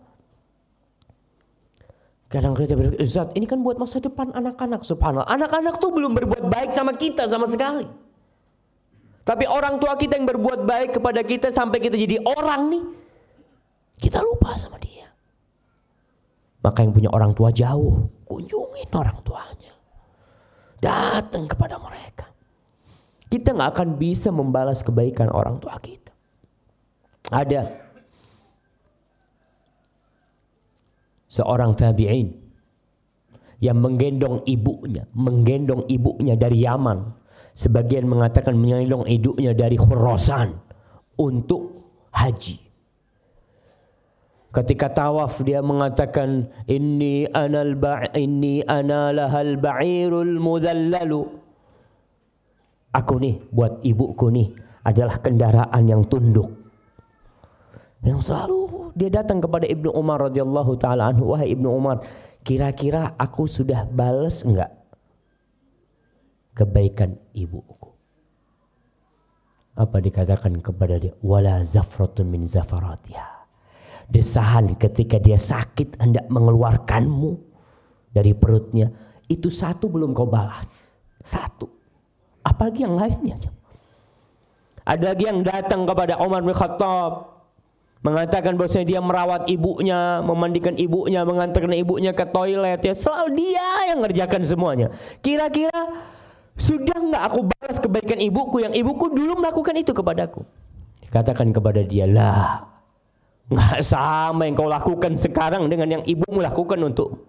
Kadang kita berpikir, Ustaz, ini kan buat masa depan anak-anak, subhanallah. Anak-anak tuh belum berbuat baik sama kita sama sekali. Tapi orang tua kita yang berbuat baik kepada kita sampai kita jadi orang nih, kita lupa sama dia. Maka yang punya orang tua jauh, kunjungin orang tuanya. Datang kepada mereka. Kita gak akan bisa membalas kebaikan orang tua kita. Ada seorang tabi'in yang menggendong ibunya dari Yaman. Sebagian mengatakan menggendong ibunya dari Khurasan untuk haji. Ketika tawaf dia mengatakan inni ana lahal ba'irul mudhallalu. Aku nih buat ibuku nih adalah kendaraan yang tunduk. Yang selalu dia datang kepada Ibnu Umar radhiyallahu taala anhu, wahai Ibnu Umar, kira-kira aku sudah balas enggak kebaikan ibuku? Apa dikatakan kepada dia? Wala zafratun min zafaratiha. Desahan ketika dia sakit hendak mengeluarkanmu dari perutnya, itu satu belum kau balas. Satu. Apalagi yang lainnya. Ada lagi yang datang kepada Umar bin Khattab mengatakan bahwasanya dia merawat ibunya, memandikan ibunya, mengantarkan ibunya ke toilet, ya selalu dia yang ngerjakan semuanya. Kira-kira sudah enggak aku balas kebaikan ibuku yang ibuku dulu melakukan itu kepadaku? Katakan kepada dia, lah nggak sama yang kau lakukan sekarang dengan yang ibumu lakukan untuk.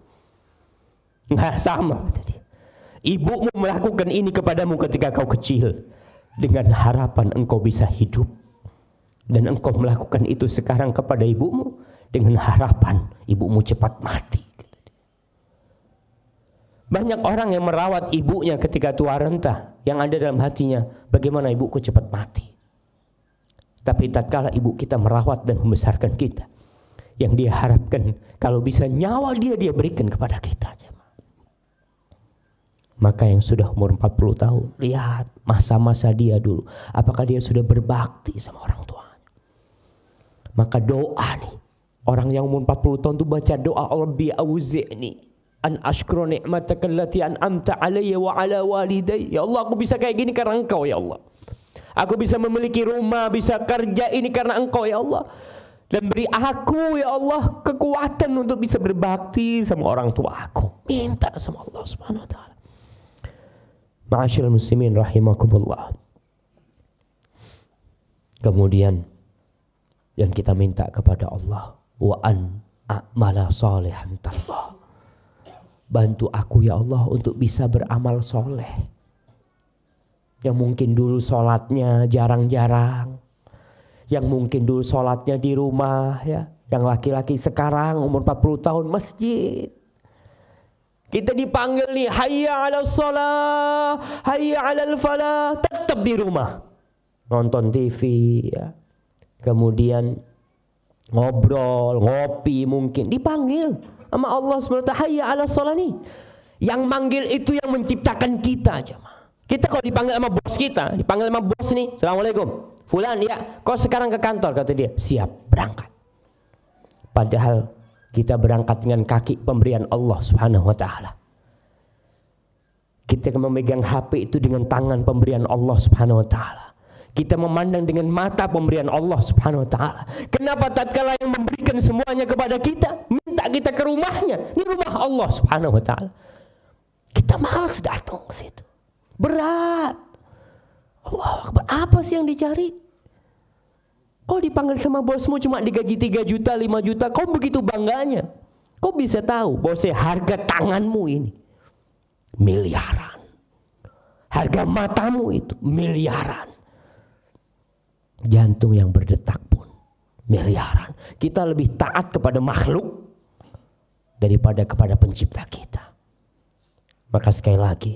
Nggak sama. Ibumu melakukan ini kepadamu ketika kau kecil dengan harapan engkau bisa hidup, dan engkau melakukan itu sekarang kepada ibumu dengan harapan ibumu cepat mati. Banyak orang yang merawat ibunya ketika tua renta, yang ada dalam hatinya, bagaimana ibuku cepat mati. Tapi tatkala ibu kita merawat dan membesarkan kita, yang dia harapkan kalau bisa nyawa dia berikan kepada kita. Maka yang sudah umur 40 tahun, lihat masa-masa dia dulu, apakah dia sudah berbakti sama orang tuanya. Maka doa nih, orang yang umur 40 tahun itu baca doa, Rabbi auzi'ni an ashkura ni'mataka allati an'amta alayya wa ala walidayya. Ya Allah, aku bisa kayak gini karena Engkau ya Allah. Aku bisa memiliki rumah, bisa kerja ini karena Engkau ya Allah. Dan beri aku ya Allah kekuatan untuk bisa berbakti sama orang tua aku. Minta sama Allah Subhanahu wa taala. Ma'asyiral muslimin rahimakumullah. Kemudian yang kita minta kepada Allah, wa an a'mala shalihan tallah. Bantu aku ya Allah untuk bisa beramal soleh. Yang mungkin dulu sholatnya jarang-jarang, yang mungkin dulu sholatnya di rumah ya, yang laki-laki sekarang umur 40 tahun masjid. Kita dipanggil nih, hayya 'alas shalah, hayya 'alal falah, tetap di rumah. Nonton TV ya. Kemudian ngobrol, ngopi mungkin. Dipanggil sama Allah SWT, hayya 'alas shalah nih. Yang manggil itu yang menciptakan kita jemaah. Kita kalau dipanggil sama bos kita, dipanggil sama bos nih, Assalamualaikum, Fulan ya, kau sekarang ke kantor, kata dia, siap, berangkat. Padahal kita berangkat dengan kaki pemberian Allah Subhanahu wa taala. Kita memegang HP itu dengan tangan pemberian Allah Subhanahu wa taala. Kita memandang dengan mata pemberian Allah Subhanahu wa taala. Kenapa tatkala yang memberikan semuanya kepada kita, minta kita ke rumahnya, ini rumah Allah Subhanahu wa taala, kita malas datang ke situ. Berat. Allah Akbar. Apa sih yang dicari? Kau dipanggil sama bosmu cuma digaji 3 juta, 5 juta, kau begitu bangganya. Kau bisa tahu bahwa harga tanganmu ini miliaran. Harga matamu itu miliaran. Jantung yang berdetak pun miliaran. Kita lebih taat kepada makhluk daripada kepada pencipta kita. Maka sekali lagi,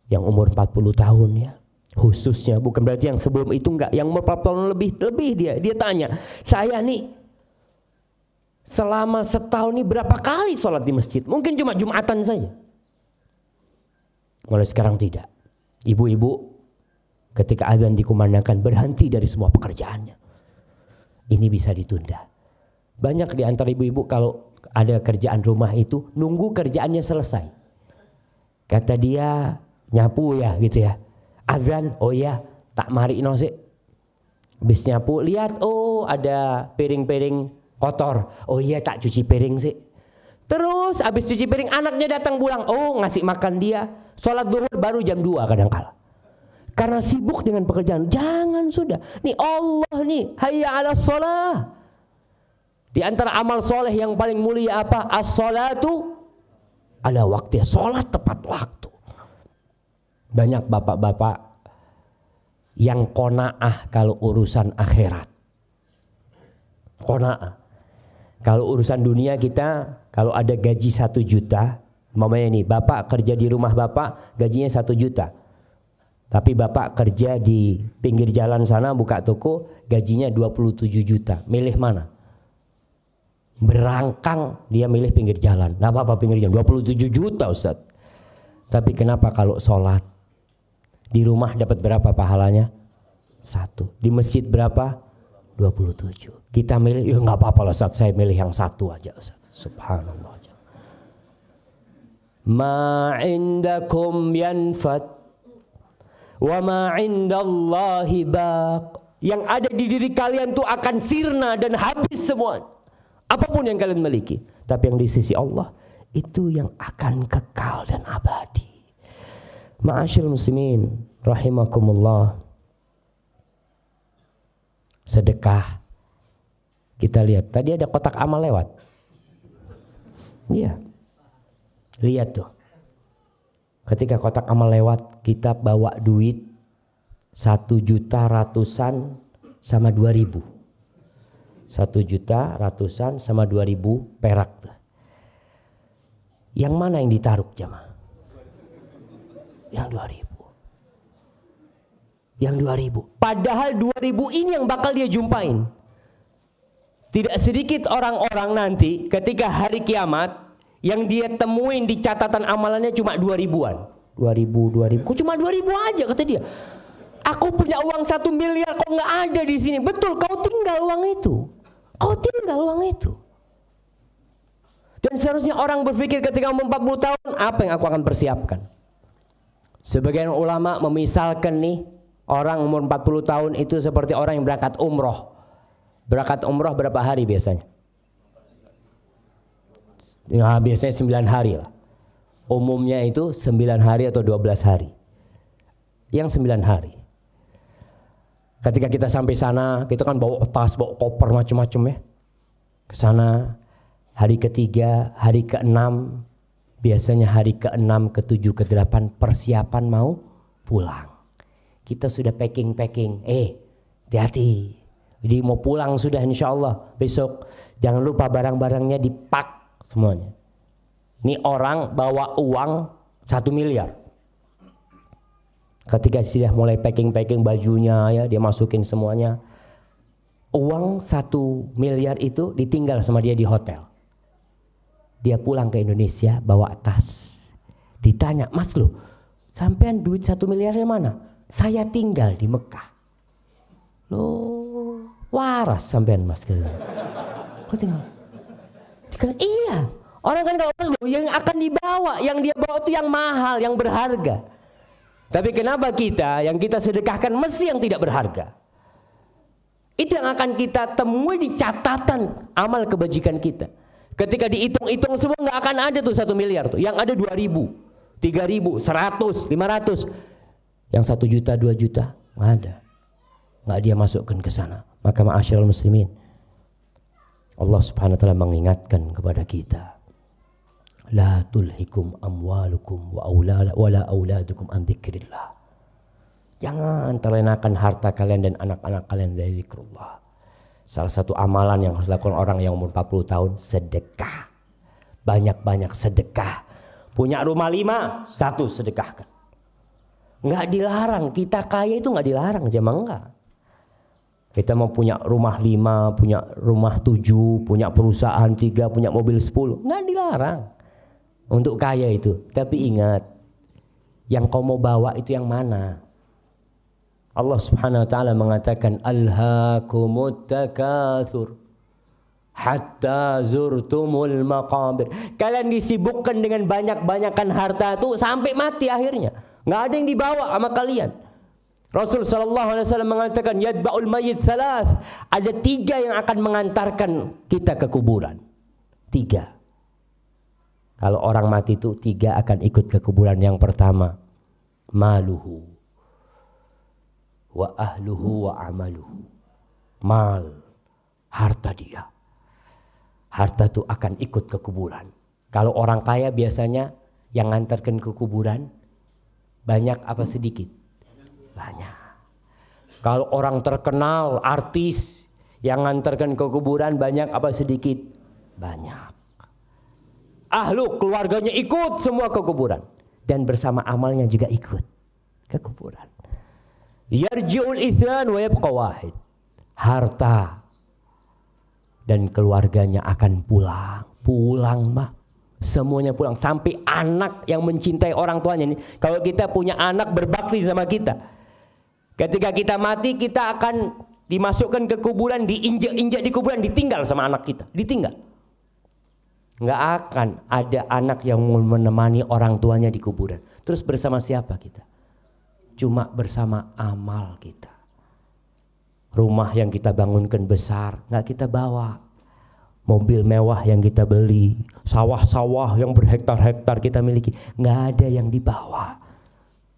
yang umur 40 tahun ya, khususnya, bukan berarti yang sebelum itu enggak, yang umur 40 tahun lebih dia tanya, saya nih selama setahun ini berapa kali sholat di masjid? Mungkin cuma Jumatan saja. Mulai sekarang tidak. Ibu-ibu ketika azan dikumandangkan berhenti dari semua pekerjaannya. Ini bisa ditunda. Banyak di antara ibu-ibu kalau ada kerjaan rumah itu nunggu kerjaannya selesai. Kata dia nyapu ya gitu ya. Azan, oh ya tak mari no sih. Habis nyapu lihat oh ada piring-piring kotor. Oh iya tak cuci piring sih. Terus habis cuci piring anaknya datang pulang. Oh ngasih makan dia. Sholat zuhur baru jam 2 kadang-kala. Karena sibuk dengan pekerjaan. Jangan sudah. Nih Allah nih. Hayya ala sholah. Di antara amal soleh yang paling mulia apa? As-sholatu ala waktu. Sholat tepat waktu. Banyak bapak-bapak yang qanaah kalau urusan akhirat. Qanaah. Kalau urusan dunia kita, kalau ada gaji 1 juta, mamanya nih, bapak kerja di rumah bapak, gajinya 1 juta. Tapi bapak kerja di pinggir jalan sana, buka toko, gajinya 27 juta. Milih mana? Berangkang, dia milih pinggir jalan. Nah apa pinggir jalan? 27 juta Ustaz. Tapi kenapa kalau sholat? Di rumah dapat berapa pahalanya? 1. Di masjid berapa? 27. Kita milih, ya nggak apa-apa lah Ustaz, saya milih yang 1 aja Ustaz. Subhanallah. Ma indakum yanfad wa ma indallahi baq. Yang ada di diri kalian tuh akan sirna dan habis semua. Apapun yang kalian miliki, tapi yang di sisi Allah itu yang akan kekal dan abadi. Ma'asyiral muslimin rahimakumullah. Sedekah. Kita lihat, tadi ada kotak amal lewat. Iya. Lihat tuh. Ketika kotak amal lewat, kita bawa duit 1 juta ratusan sama 2.000. 1 juta ratusan sama 2.000 perak. Yang mana yang ditaruh jamaah? Yang 2.000. Yang 2.000. Padahal 2.000 ini yang bakal dia jumpain. Tidak sedikit orang-orang nanti ketika hari kiamat yang dia temuin di catatan amalannya cuma 2.000-an. 2.000. Kok cuma 2.000 aja kata dia. Aku punya uang 1 miliar kok nggak ada di sini. Betul, kau tinggal uang itu. Kau tinggal uang itu. Dan seharusnya orang berpikir ketika umur 40 tahun, apa yang aku akan persiapkan? Sebagian ulama memisalkan nih, orang umur 40 tahun itu seperti orang yang berangkat umroh. Berangkat umroh berapa hari biasanya? Nah, biasanya 9 hari lah. Umumnya itu 9 hari atau 12 hari. Yang 9 hari. Ketika kita sampai sana, kita kan bawa tas, bawa koper macam-macam ya. Ke sana, hari ketiga, hari ke-6, biasanya hari ke-6, ke-7, ke-8 persiapan mau pulang. Kita sudah packing. Hati-hati. Jadi mau pulang sudah insya Allah. Besok jangan lupa barang-barangnya dipak semuanya. Ini orang bawa uang 1 miliar. Ketika sudah mulai packing bajunya ya, dia masukin semuanya. Uang 1 miliar itu ditinggal sama dia di hotel. Dia pulang ke Indonesia bawa tas. Ditanya, "Mas loh, sampean duit 1 miliarnya mana?" "Saya tinggal di Mekah." "Loh, waras sampean Mas." "Kok tinggal?" Dikata, "Iya. Orang kan kalau yang akan dibawa, yang dia bawa itu yang mahal, yang berharga." Tapi kenapa kita yang kita sedekahkan mesti yang tidak berharga? Itu yang akan kita temui di catatan amal kebajikan kita. Ketika dihitung-hitung semua nggak akan ada tuh 1 miliar tuh. Yang ada 2.000, 3.000, 100, 500. Yang 1 juta, 2 juta nggak ada. Nggak dia masukkan ke sana. Maka ma'asyiral muslimin, Allah Subhanahu wa taala mengingatkan kepada kita. La tulhikum amwalukum wala auladukum an dzikrillah. Jangan terlenakan harta kalian dan anak-anak kalian dari zikrullah. Salah satu amalan yang harus dilakukan orang yang umur 40 tahun, sedekah. Banyak-banyak sedekah. Punya rumah 5, 1 sedekahkan. Enggak dilarang, kita kaya itu enggak dilarang, jemaah enggak. Kita mau punya rumah 5, punya rumah 7, punya perusahaan 3, punya mobil 10. Nggak dilarang untuk kaya itu. Tapi ingat, yang kau mau bawa itu yang mana? Allah Subhanahu wa ta'ala mengatakan, alhaakumut takatsur hatta zurtumul maqabir. Kalian disibukkan dengan banyak-banyakan harta itu sampai mati akhirnya. Nggak ada yang dibawa sama kalian. Rasul sallallahu alaihi wasallam mengatakan, yadba'ul mayyit thalath. Ada 3 yang akan mengantarkan kita ke kuburan. 3. Kalau orang mati itu 3 akan ikut ke kuburan. Yang pertama, maluhu wa ahluhu wa amaluhu. Mal, harta dia. Harta itu akan ikut ke kuburan. Kalau orang kaya biasanya yang ngantarkan ke kuburan banyak apa sedikit? Banyak. Kalau orang terkenal, artis yang ngantarkan ke kuburan banyak apa sedikit? Banyak. Ahlu, keluarganya ikut semua ke kuburan. Dan bersama amalnya juga ikut ke kuburan. Yarji'ul ithnan wa yabqa wahid. Harta dan keluarganya akan pulang. Pulang mah. Semuanya pulang. Sampai anak yang mencintai orang tuanya. Kalau kita punya anak berbakti sama kita, ketika kita mati, kita akan dimasukkan ke kuburan, diinjak-injak di kuburan, ditinggal sama anak kita. Ditinggal. Nggak akan ada anak yang menemani orang tuanya di kuburan. Terus bersama siapa kita? Cuma bersama amal kita. Rumah yang kita bangunkan besar, nggak kita bawa. Mobil mewah yang kita beli, sawah-sawah yang berhektar-hektar kita miliki, nggak ada yang dibawa.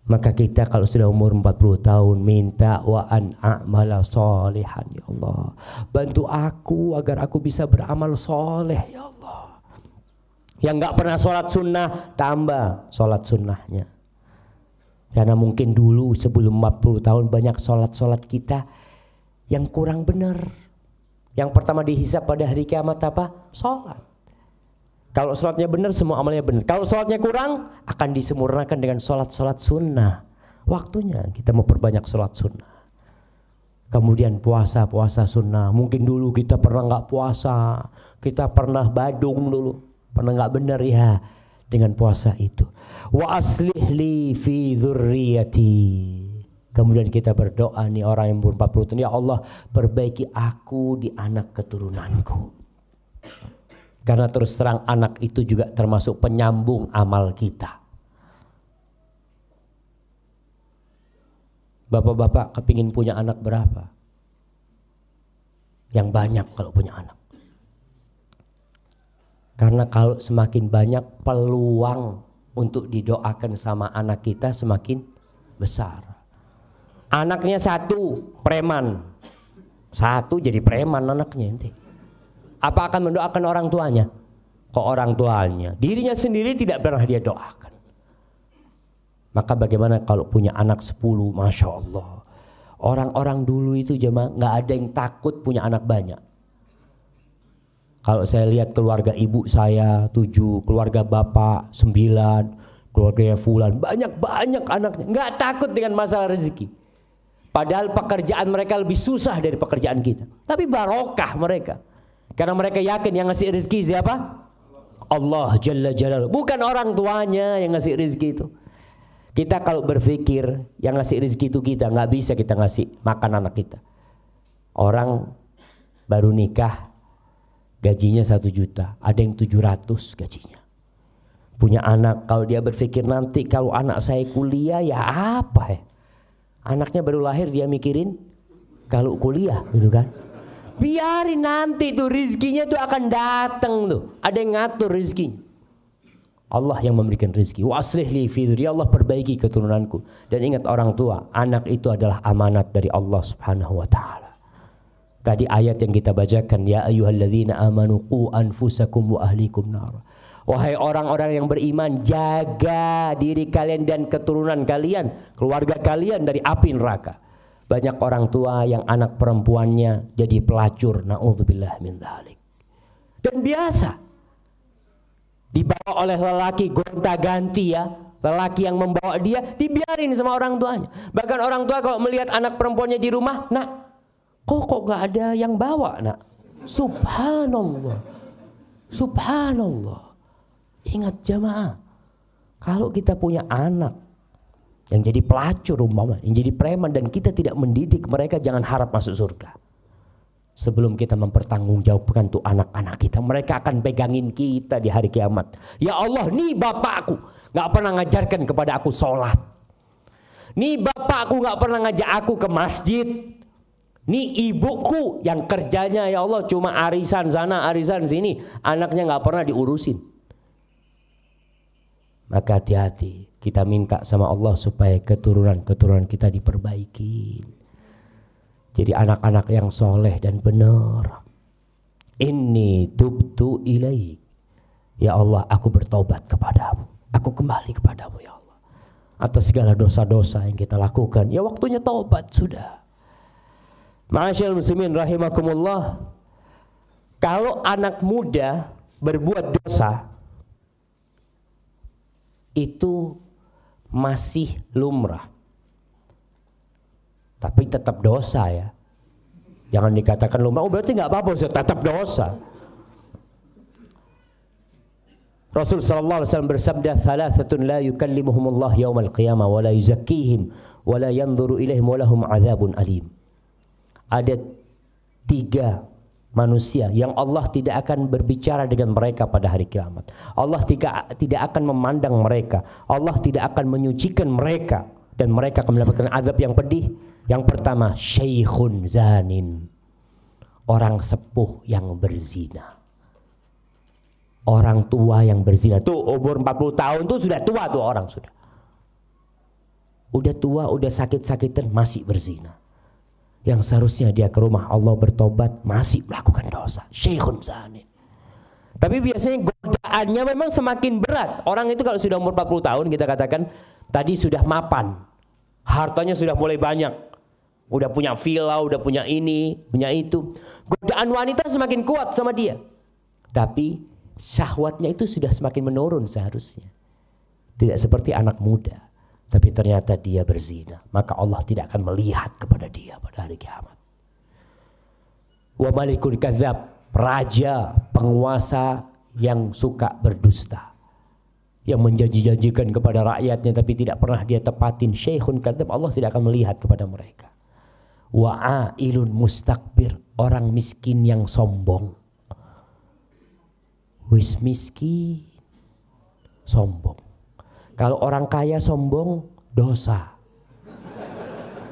Maka kita kalau sudah umur 40 tahun minta wa an a'mala sholihan, ya Allah. Bantu aku agar aku bisa beramal soleh, ya Allah. Yang nggak pernah sholat sunnah, tambah sholat sunnahnya. Karena mungkin dulu sebelum 40 tahun banyak sholat-sholat kita yang kurang benar. Yang pertama dihisab pada hari kiamat apa? Sholat. Kalau sholatnya benar, semua amalnya benar. Kalau sholatnya kurang, akan disempurnakan dengan sholat-sholat sunnah. Waktunya kita mau perbanyak sholat sunnah. Kemudian puasa sunnah. Mungkin dulu kita pernah nggak puasa, kita pernah badung dulu, pernah nggak benar ya dengan puasa itu. Wa aslih li fi dzurriyyati. Kemudian kita berdoa nih orang yang umur 40 tahun, ya Allah perbaiki aku di anak keturunanku. Karena terus terang anak itu juga termasuk penyambung amal kita. Bapak-bapak kepingin punya anak berapa? Yang banyak kalau punya anak. Karena kalau semakin banyak peluang untuk didoakan sama anak kita semakin besar. Anaknya 1 preman, 1 jadi preman anaknya nanti. Apa akan mendoakan orang tuanya? Kok orang tuanya? Dirinya sendiri tidak pernah dia doakan. Maka bagaimana kalau punya anak 10? Masya Allah. Orang-orang dulu itu jemaah nggak ada yang takut punya anak banyak. Kalau saya lihat keluarga ibu saya 7, keluarga bapak 9, keluarga fulan banyak anaknya. Nggak takut dengan masalah rezeki. Padahal pekerjaan mereka lebih susah dari pekerjaan kita. Tapi barokah mereka. Karena mereka yakin yang ngasih rezeki siapa? Allah Jalla Jalaluhu. Bukan orang tuanya yang ngasih rezeki itu. Kita kalau berpikir yang ngasih rezeki itu kita, nggak bisa kita ngasih makan anak kita. Orang baru nikah gajinya 1 juta, ada yang 700 gajinya. Punya anak, kalau dia berpikir nanti kalau anak saya kuliah ya apa ya? Anaknya baru lahir dia mikirin kalau kuliah gitu kan. Biarin nanti tuh rizkinya tuh akan datang tuh. Ada yang ngatur rizkinya. Allah yang memberikan rizki. Wa aslih li fi dzurriyyati, Allah perbaiki keturunanku. Dan ingat orang tua, anak itu adalah amanat dari Allah Subhanahu wa taala. Tadi ayat yang kita bacakan, ya ayyuhalladzina amanu qu anfusakum wa ahlikum nar. Wahai orang-orang yang beriman, jaga diri kalian dan keturunan kalian, keluarga kalian dari api neraka. Banyak orang tua yang anak perempuannya jadi pelacur, naudzubillah min dzalik. Dan biasa dibawa oleh lelaki gonta-ganti ya, lelaki yang membawa dia dibiarin sama orang tuanya. Bahkan orang tua kalau melihat anak perempuannya di rumah, nah Kok gak ada yang bawa nak? Subhanallah. Subhanallah. Ingat jamaah, kalau kita punya anak yang jadi pelacur umpama, yang jadi preman, dan kita tidak mendidik mereka, jangan harap masuk surga. Sebelum kita mempertanggungjawabkan tuh anak-anak kita, mereka akan pegangin kita di hari kiamat. Ya Allah, nih bapakku gak pernah ngajarkan kepada aku sholat. Nih bapakku gak pernah ngajak aku ke masjid. Nih ibuku yang kerjanya ya Allah cuma arisan sana arisan sini, anaknya gak pernah diurusin. Maka hati-hati, kita minta sama Allah supaya keturunan-keturunan kita diperbaiki. Jadi anak-anak yang soleh dan benar. Inni tubtu ilaik. Ya Allah, aku bertobat kepadamu. Aku kembali kepadamu ya Allah. Atas segala dosa-dosa yang kita lakukan. Ya waktunya taubat sudah. Ma'asyiral muslimin rahimakumullah. Kalau anak muda berbuat dosa, itu masih lumrah. Tapi tetap dosa ya. Jangan dikatakan lumrah, oh berarti gak apa-apa, tetap dosa. Rasul sallallahu alaihi wasallam bersabda, "Thalathatun la yukallimuhumullah yaumal qiyamah wa la yuzakkihim wa la yanzuru ilaihim wa lahum adzabun alim." Ada 3 manusia yang Allah tidak akan berbicara dengan mereka pada hari kiamat. Allah tidak akan memandang mereka. Allah tidak akan menyucikan mereka, dan mereka akan mendapatkan azab yang pedih. Yang pertama, syaikhun zanin, orang sepuh yang berzina. Orang tua yang berzina. Tuh umur 40 tahun tuh sudah tua tuh orang sudah. Udah tua, udah sakit-sakitan masih berzina. Yang seharusnya dia ke rumah Allah bertobat masih melakukan dosa. Syaikhun zanin. Tapi biasanya godaannya memang semakin berat. Orang itu kalau sudah umur 40 tahun kita katakan tadi sudah mapan. Hartanya sudah mulai banyak. Udah punya villa, udah punya ini, punya itu. Godaan wanita semakin kuat sama dia. Tapi syahwatnya itu sudah semakin menurun seharusnya. Tidak seperti anak muda. Tapi ternyata dia berzina. Maka Allah tidak akan melihat kepada dia pada hari kiamat. Wa malikul kadzab, raja, penguasa yang suka berdusta. Yang menjanji-janjikan kepada rakyatnya tapi tidak pernah dia tepatin. Syekhun kadzab, Allah tidak akan melihat kepada mereka. Wa'ailun mustakbir, orang miskin yang sombong. Wis miskin, sombong. Kalau orang kaya sombong, dosa.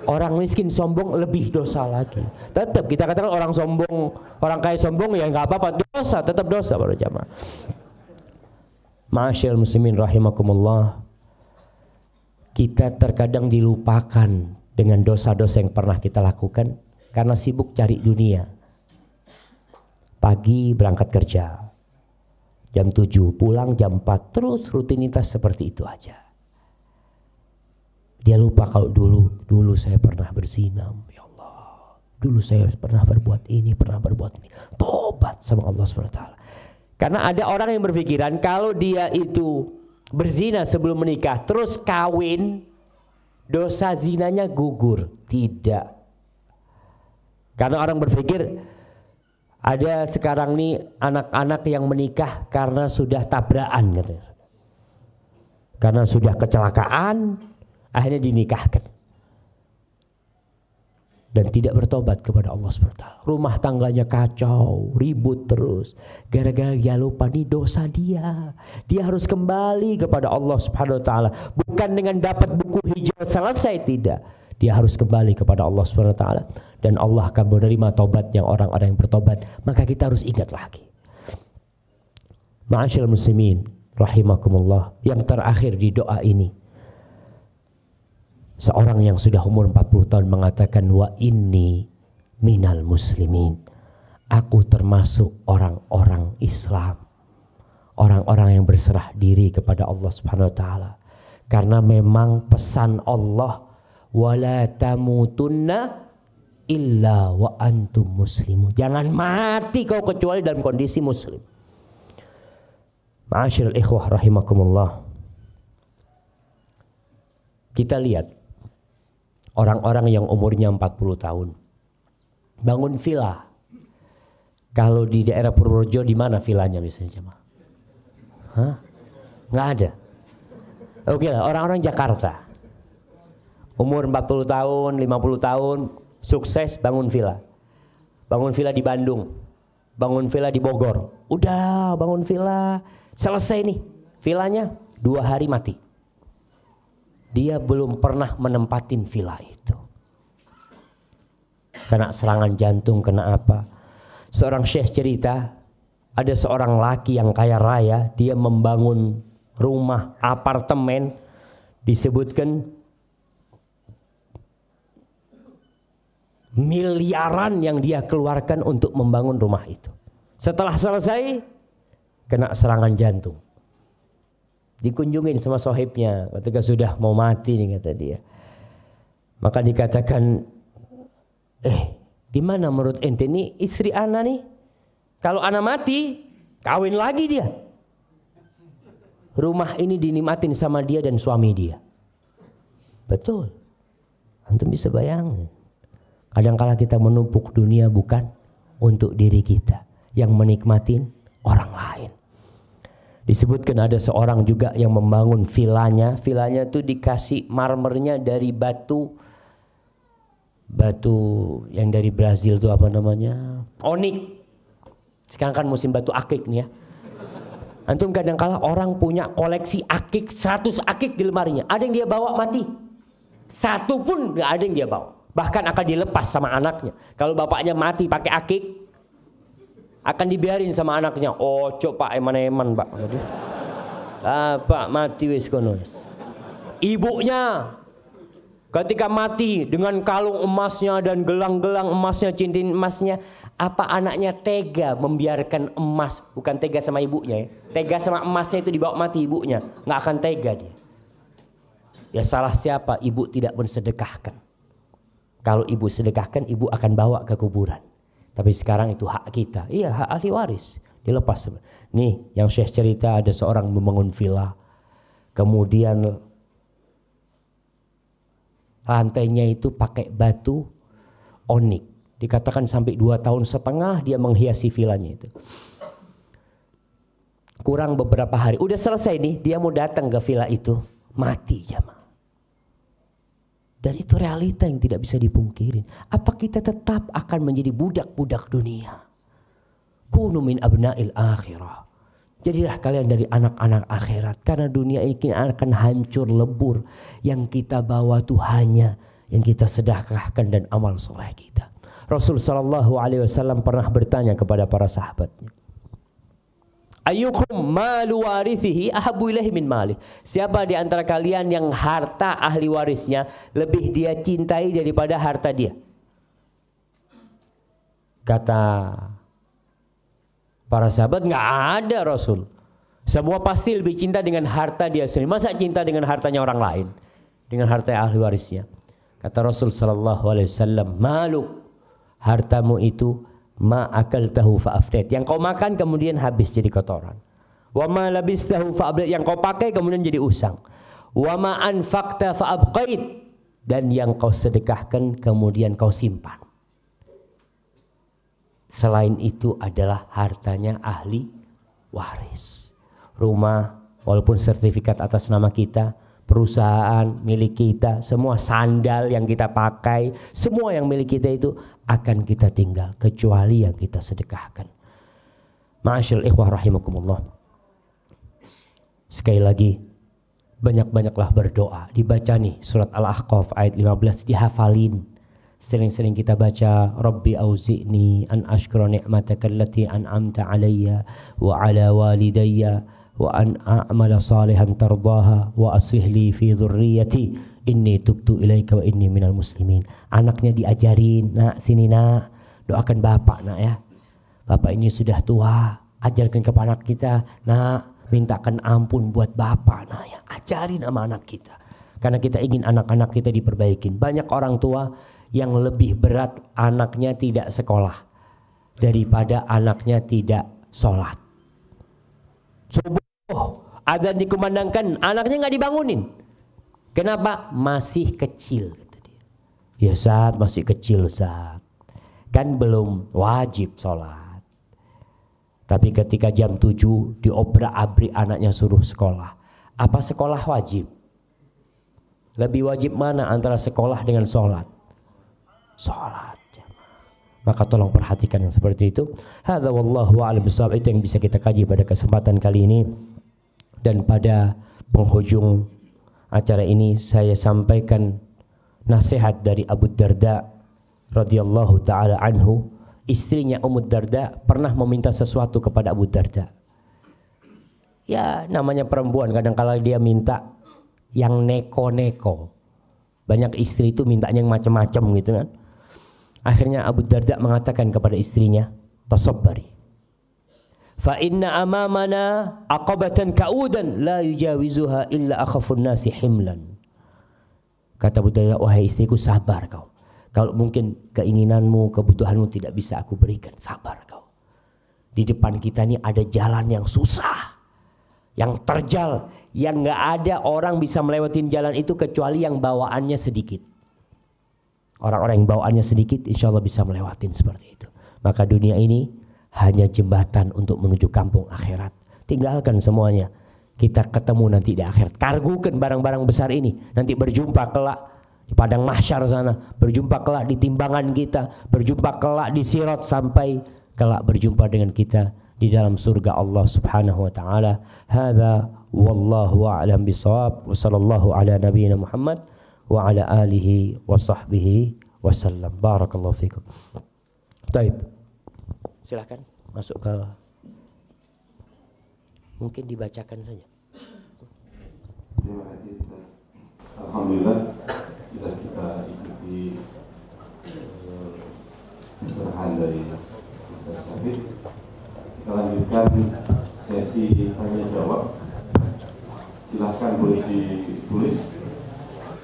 Orang miskin sombong lebih dosa lagi. Tetap kita katakan orang sombong, orang kaya sombong ya nggak apa-apa, dosa, tetap dosa para jamaah. Ma'asyiral muslimin rahimakumullah. Kita terkadang dilupakan dengan dosa-dosa yang pernah kita lakukan karena sibuk cari dunia. Pagi berangkat kerja, jam 7 pulang jam 4, terus rutinitas seperti itu aja. Dia lupa kalau dulu saya pernah berzina, ya Allah. Dulu saya pernah berbuat ini, pernah berbuat ini. Tobat sama Allah SWT. Karena ada orang yang berpikiran kalau dia itu berzina sebelum menikah terus kawin, dosa zinanya gugur. Tidak. Karena orang berpikir ada sekarang nih anak-anak yang menikah karena sudah tabrakan katanya. Karena sudah kecelakaan akhirnya dinikahkan. Dan tidak bertobat kepada Allah SWT. Rumah tangganya kacau, ribut terus. Gara-gara dia lupa nih dosa dia. Dia harus kembali kepada Allah SWT. Bukan dengan dapat buku hijau selesai, tidak. Dia harus kembali kepada Allah SWT. Dan Allah akan menerima tobatnya orang-orang yang bertobat. Maka kita harus ingat lagi. Ma'asyiral muslimin rahimakumullah. Yang terakhir di doa ini, seorang yang sudah umur 40 tahun mengatakan, wa inni minal muslimin. Aku termasuk orang-orang Islam. Orang-orang yang berserah diri kepada Allah Subhanahu wa taala. Karena memang pesan Allah, wala tamutunna illa wa antum muslimun. Jangan mati kau kecuali dalam kondisi muslim. Ma'asyiral ikhwah rahimakumullah. Kita lihat orang-orang yang umurnya 40 tahun. bangun villa. Kalau di daerah Purworejo di mana villanya biasanya jemaah? Hah? Nggak ada. Oke lah, orang-orang Jakarta. Umur 40 tahun, 50 tahun, sukses bangun villa. Bangun villa di Bandung. Bangun villa di Bogor. Udah bangun villa, selesai nih. Villanya 2 hari mati. Dia belum pernah menempatin villa itu. Kena serangan jantung, kena apa. Seorang syekh cerita, ada seorang laki yang kaya raya, dia membangun rumah, apartemen, disebutkan miliaran yang dia keluarkan untuk membangun rumah itu. Setelah selesai, kena serangan jantung. Dikunjungin sama sohibnya ketika sudah mau mati nih, kata dia. Maka dikatakan, di mana menurut ente nih istri ana nih? Kalau ana mati, kawin lagi dia. Rumah ini dinikmatin sama dia dan suami dia. Betul. Antum bisa bayangin. Kadang-kala kita menumpuk dunia bukan untuk diri kita, yang menikmatin orang lain. Disebutkan ada seorang juga yang membangun villanya. Villanya itu dikasih marmernya dari batu yang dari Brazil itu apa namanya? Onik. Sekarang kan musim batu akik nih ya. Antum kadang-kala orang punya koleksi akik, 100 akik di lemarinya. Ada yang dia bawa mati. Satu pun nggak ada yang dia bawa. Bahkan akan dilepas sama anaknya. Kalau bapaknya mati pakai akik, akan dibiarin sama anaknya. Oh, cok pak eman-eman pak. Pak mati wis kono. Ibunya ketika mati dengan kalung emasnya dan gelang-gelang emasnya, cincin emasnya, apa anaknya tega membiarkan emas? Bukan tega sama ibunya ya. Tega sama emasnya itu dibawa mati ibunya. Nggak akan tega dia. Ya salah siapa? Ibu tidak mensedekahkan. Kalau ibu sedekahkan, ibu akan bawa ke kuburan. Tapi sekarang itu hak kita. Iya, hak ahli waris. Dilepas. Nih, yang Syekh cerita ada seorang membangun villa. Kemudian lantainya itu pakai batu onik. Dikatakan sampai 2,5 tahun dia menghiasi villanya itu. Kurang beberapa hari, udah selesai nih, dia mau datang ke villa itu, mati jamaah. Dan itu realita yang tidak bisa dipungkirin. Apa kita tetap akan menjadi budak-budak dunia? Kunu min abna'il akhirah. Jadilah kalian dari anak-anak akhirat. Karena dunia ini akan hancur lebur. Yang kita bawa tuh hanya yang kita sedekahkan dan amal soleh kita. Rasul SAW pernah bertanya kepada para sahabatnya. Ayyukum malu warithihi ahabbu ilaihi min malih. Siapa di antara kalian yang harta ahli warisnya lebih dia cintai daripada harta dia? Kata para sahabat, nggak ada Rasul. Semua pasti lebih cinta dengan harta dia sendiri. Masa cinta dengan hartanya orang lain? Dengan harta ahli warisnya. Kata Rasul SAW, malu, hartamu itu ma akaltahu fa'afdat. Yang kau makan kemudian habis jadi kotoran. Wa ma labistahu fa'ablat. Yang kau pakai kemudian jadi usang. Wa ma anfaqta fa'abqait. Dan yang kau sedekahkan kemudian kau simpan. Selain itu adalah hartanya ahli waris. Rumah walaupun sertifikat atas nama kita, perusahaan milik kita, semua sandal yang kita pakai, semua yang milik kita itu akan kita tinggal kecuali yang kita sedekahkan. Ma'asyil ikhwah rahimakumullah. Sekali lagi, banyak-banyaklah berdoa. Dibaca nih surat Al-Ahqaf ayat 15, dihafalin. Sering-sering kita baca, Rabbi auzi'ni an ashkura ni'mataka allati an'amta alayya wa ala walidayya wa an a'mala salihan tardaha wa aslih li fi dhurriyyati inni tubtu ilaika wa inni minal muslimin. Anaknya diajarin, nak sini nak, doakan bapak nak ya. Bapak ini sudah tua, ajarkan kepada anak kita, nak mintakan ampun buat bapak nak ya. Ajarin sama anak kita. Karena kita ingin anak-anak kita diperbaikin. Banyak orang tua yang lebih berat anaknya tidak sekolah daripada anaknya tidak sholat. Subuh, azan dikumandangkan, anaknya nggak dibangunin. Kenapa? Masih kecil, kata dia. Ya Ustaz, masih kecil Ustaz. kan belum wajib sholat. Tapi ketika jam 7 diobrak-abrik anaknya suruh sekolah. Apa sekolah wajib? Lebih wajib mana antara sekolah dengan sholat? Sholat. Maka tolong perhatikan yang seperti itu. Hadza wallahu a'lam bishawab. Itu yang bisa kita kaji pada kesempatan kali ini. Dan pada penghujung acara ini saya sampaikan nasihat dari Abu Darda radhiyallahu taala anhu. Istrinya Ummu Darda pernah meminta sesuatu kepada Abu Darda. Ya, namanya perempuan kadang-kala dia minta yang neko-neko. Banyak istri itu mintanya yang macam-macam gitu kan. Akhirnya Abu Darda mengatakan kepada istrinya, tasabbari. Fa inna amamana aqabatan ka'udan la yujawizuha illa akhafun nasi himlan. Kata Abu Darda, wahai istriku, sabar kau. Kalau mungkin keinginanmu, kebutuhanmu tidak bisa aku berikan, sabar kau. Di depan kita ini ada jalan yang susah, yang terjal, yang gak ada orang bisa melewatin jalan itu kecuali yang bawaannya sedikit. Orang-orang yang bawaannya sedikit insya Allah bisa melewatin seperti itu. Maka dunia ini hanya jembatan untuk menuju kampung akhirat. Tinggalkan semuanya. Kita ketemu nanti di akhirat. Kargukan barang-barang besar ini. Nanti berjumpa kelak di padang mahsyar sana. Berjumpa kelak di timbangan kita. Berjumpa kelak di sirat. Sampai kelak berjumpa dengan kita di dalam surga Allah subhanahu wa ta'ala. Hadza wallahu a'lam bishawab. Wa sallallahu ala nabiyyina Muhammad wa ala alihi wa sahbihi wasallam. Barakallahu fikum. Baik. Silakan masuk ke, mungkin dibacakan saja. Terima kasih. Alhamdulillah sudah kita ikuti arahan dari Ustaz Syafid. Kita lanjutkan sesi tanya jawab. Silahkan boleh ditulis.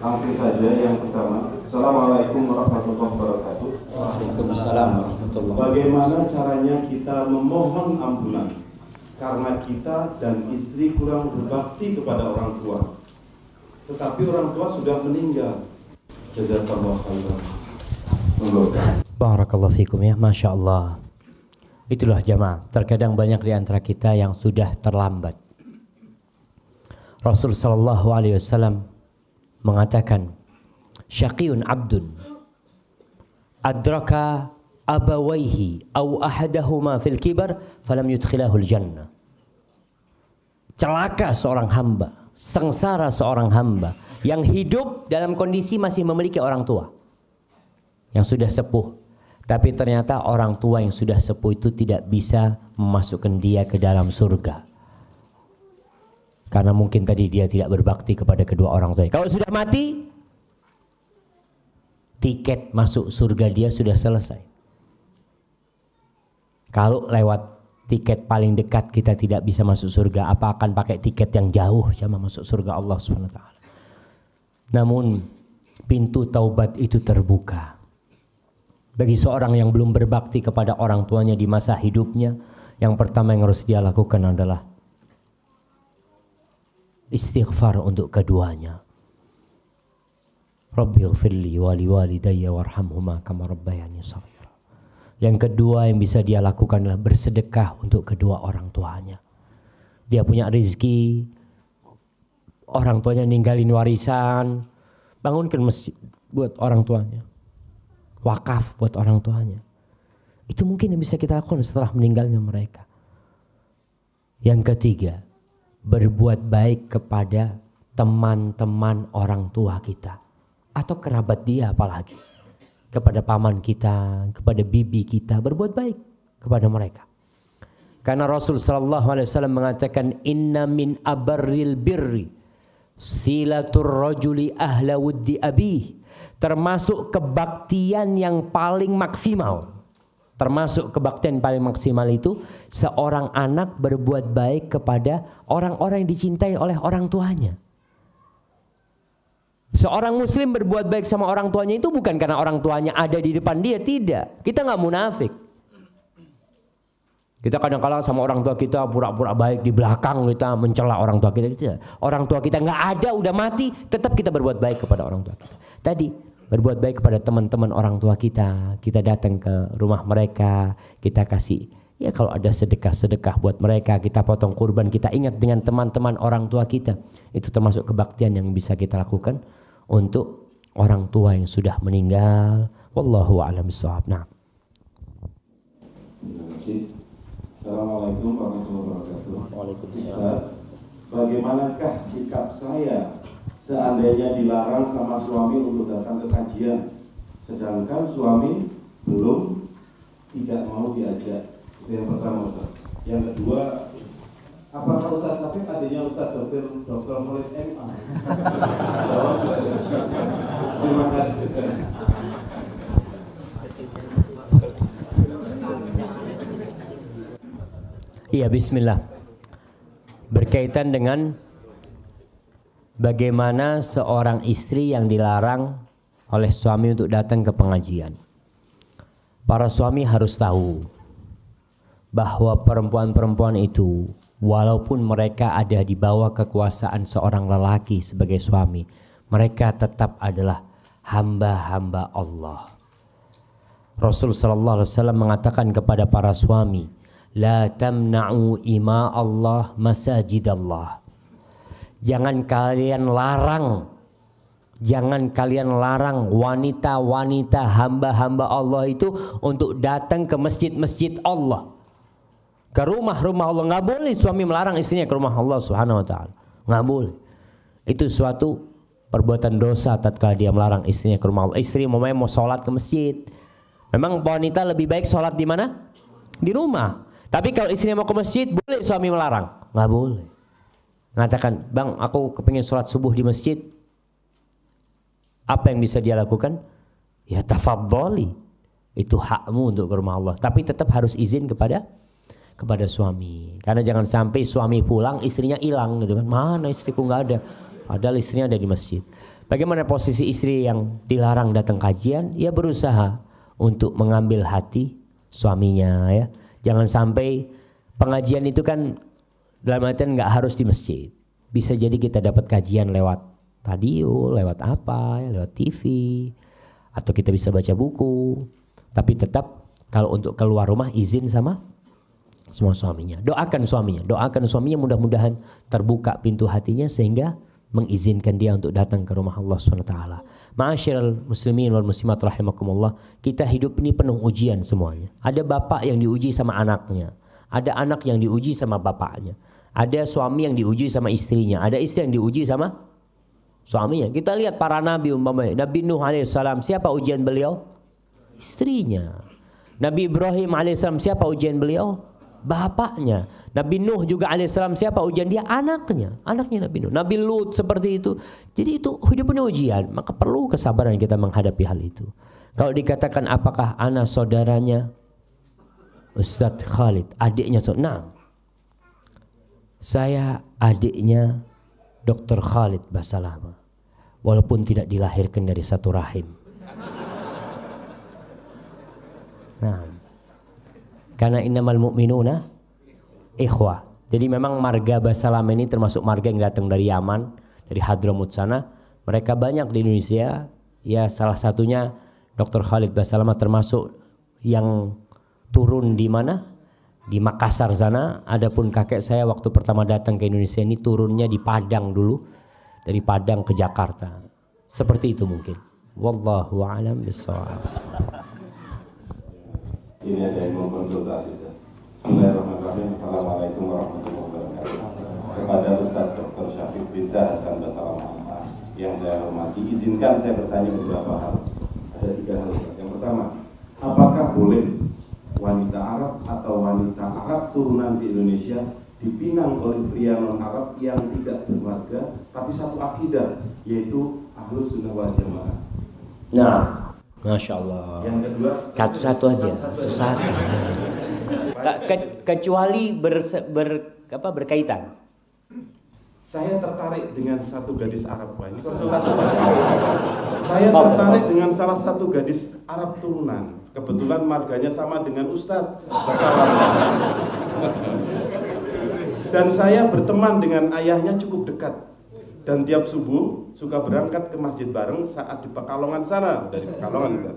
Langsung saja yang pertama. Assalamualaikum warahmatullahi wabarakatuh. Waalaikumsalam warahmatullahi wabarakatuh. Bagaimana caranya kita memohon ampunan karena kita dan istri kurang berbakti kepada orang tua, tetapi orang tua sudah meninggal. Jazakallahu khairan. Barakallahu fikum ya, Masya Allah. Itulah jamaah, terkadang banyak di antara kita yang sudah terlambat. Rasul sallallahu alaihi wasallam mengatakan, syaqiyun abdun adraka abawaihi aw ahadahuma fil kibar falam yudkhilahul jannah. Celaka seorang hamba, sengsara seorang hamba yang hidup dalam kondisi masih memiliki orang tua yang sudah sepuh, tapi ternyata orang tua yang sudah sepuh itu tidak bisa memasukkan dia ke dalam surga. Karena mungkin tadi dia tidak berbakti kepada kedua orang tuanya. Kalau sudah mati, tiket masuk surga dia sudah selesai. Kalau lewat tiket paling dekat kita tidak bisa masuk surga, apa akan pakai tiket yang jauh sama masuk surga Allah SWT. Namun pintu taubat itu terbuka bagi seorang yang belum berbakti kepada orang tuanya di masa hidupnya. Yang pertama yang harus dia lakukan adalah istighfar untuk keduanya. Rabbighfirli wa liwalidayya warhamhuma kama rabbayani shaghira. Yang kedua yang bisa dia lakukan adalah bersedekah untuk kedua orang tuanya. Dia punya rezeki, orang tuanya ninggalin warisan, bangunkan masjid buat orang tuanya, wakaf buat orang tuanya. Itu mungkin yang bisa kita lakukan setelah meninggalnya mereka. Yang ketiga, berbuat baik kepada teman-teman orang tua kita atau kerabat dia, apalagi kepada paman kita, kepada bibi kita, berbuat baik kepada mereka. Karena Rasul sallallahu alaihi wasallam mengatakan, inna min abarril birri silatur rajuli ahla wuddi abih. Termasuk kebaktian yang paling maksimal. Termasuk kebaktian paling maksimal itu seorang anak berbuat baik kepada orang-orang yang dicintai oleh orang tuanya. Seorang muslim berbuat baik sama orang tuanya itu bukan karena orang tuanya ada di depan dia, tidak. Kita nggak munafik. Kita kadang-kadang sama orang tua kita pura-pura baik, di belakang kita mencela orang tua kita. Tidak. Orang tua kita nggak ada, udah mati, tetap kita berbuat baik kepada orang tua kita. Tadi berbuat baik kepada teman-teman orang tua kita. Kita datang ke rumah mereka, kita kasih, ya kalau ada sedekah-sedekah buat mereka, kita potong kurban, kita ingat dengan teman-teman orang tua kita. Itu termasuk kebaktian yang bisa kita lakukan untuk orang tua yang sudah meninggal. Wallahu a'lam bishawab. Nah. Terima kasih. Assalamualaikum warahmatullahi wabarakatuh. Waalaikumsalam. Bagaimanakah sikap saya seandainya dilarang sama suami untuk datang ke kajian, sedangkan suami belum tidak mau diajak? Itu yang pertama, Ustaz. Yang kedua, apakah Ustaz Syafiq adanya Ustaz Dr. Khalid MA? Terima kasih. Iya, bismillah. Berkaitan dengan bagaimana seorang istri yang dilarang oleh suami untuk datang ke pengajian. Para suami harus tahu bahwa perempuan-perempuan itu, walaupun mereka ada di bawah kekuasaan seorang lelaki sebagai suami, mereka tetap adalah hamba-hamba Allah. Rasul sallallahu alaihi wasallam mengatakan kepada para suami, la tamna'u ima Allah masajid Allah. Jangan kalian larang wanita-wanita hamba-hamba Allah itu untuk datang ke masjid-masjid Allah, ke rumah-rumah Allah. Nggak boleh suami melarang istrinya ke rumah Allah subhanahu wa ta'ala, nggak boleh. Itu suatu perbuatan dosa tatkala dia melarang istrinya ke rumah Allah. Istri mau sholat ke masjid, memang wanita lebih baik sholat di mana? Di rumah. Tapi kalau istrinya mau ke masjid, boleh suami melarang? Nggak boleh. Mengatakan, bang, aku kepingin sholat subuh di masjid. Apa yang bisa dia lakukan? Ya tafadhali. Itu hakmu untuk ke rumah Allah. Tapi tetap harus izin kepada suami. Karena jangan sampai suami pulang, istrinya hilang gitu kan. Mana istriku, nggak ada. Padahal istrinya ada di masjid. Bagaimana posisi istri yang dilarang datang kajian? Ya berusaha untuk mengambil hati suaminya, ya. Jangan sampai pengajian itu kan dalam artian nggak harus di masjid. Bisa jadi kita dapat kajian lewat radio, lewat apa, ya, lewat TV, atau kita bisa baca buku. Tapi tetap kalau untuk keluar rumah izin sama semua suaminya. Doakan suaminya mudah-mudahan terbuka pintu hatinya sehingga mengizinkan dia untuk datang ke rumah Allah SWT. Ma'asyiral muslimin wal muslimat rahimakumullah, kita hidup ini penuh ujian semuanya. Ada bapak yang diuji sama anaknya, ada anak yang diuji sama bapaknya, ada suami yang diuji sama istrinya, ada istri yang diuji sama suaminya. Kita lihat para nabi umpamanya, Nabi Nuh alaihissalam, siapa ujian beliau? Istrinya. Nabi Ibrahim alaihissalam, siapa ujian beliau? Bapaknya. Nabi Nuh juga alaihissalam, siapa ujian dia? Anaknya Nabi Nuh. Nabi Lut seperti itu. Jadi itu hidupnya ujian, maka perlu kesabaran kita menghadapi hal itu. Kalau dikatakan apakah anak saudaranya Ustadz Khalid, adiknya, nah, saya adiknya Dr. Khalid Basalamah, walaupun tidak dilahirkan dari satu rahim. Nah, karena innamal mu'minuna ikhwah. Jadi memang marga Basalam ini termasuk marga yang datang dari Yaman, dari Hadramut sana. Mereka banyak di Indonesia. Ya salah satunya Dr. Khalid Basalamah termasuk yang turun di mana? Di Makassar sana. Adapun kakek saya waktu pertama datang ke Indonesia ini turunnya di Padang dulu. Dari Padang ke Jakarta. Seperti itu mungkin. Wallahu a'lam bishawab. Ini ada yang mengkonsultasi. Bismillahirrahmanirrahim. Assalamualaikum warahmatullahi wabarakatuh. Kepada Ustaz Dr. Syafiq Rizal Hasan Basalamah yang saya hormati, izinkan saya bertanya beberapa hal. Ada 3 hal. Yang pertama, apakah boleh wanita Arab atau wanita Arab turunan di Indonesia dipinang oleh pria non-Arab yang tidak berkeluarga tapi satu akidah, yaitu Ahlus Sunnah wal Jamaah? Nah, Masya Allah. Yang kedua, satu-satu aja, satu. Kecuali berkaitan. Saya tertarik dengan satu gadis Arab, Pak. Ini konsultasi. Saya tertarik dengan salah satu gadis Arab turunan. Kebetulan marganya sama dengan Ustadz. Dan saya berteman dengan ayahnya cukup dekat. Dan tiap subuh suka berangkat ke masjid bareng saat di Pekalongan sana, dari Pekalongan kan.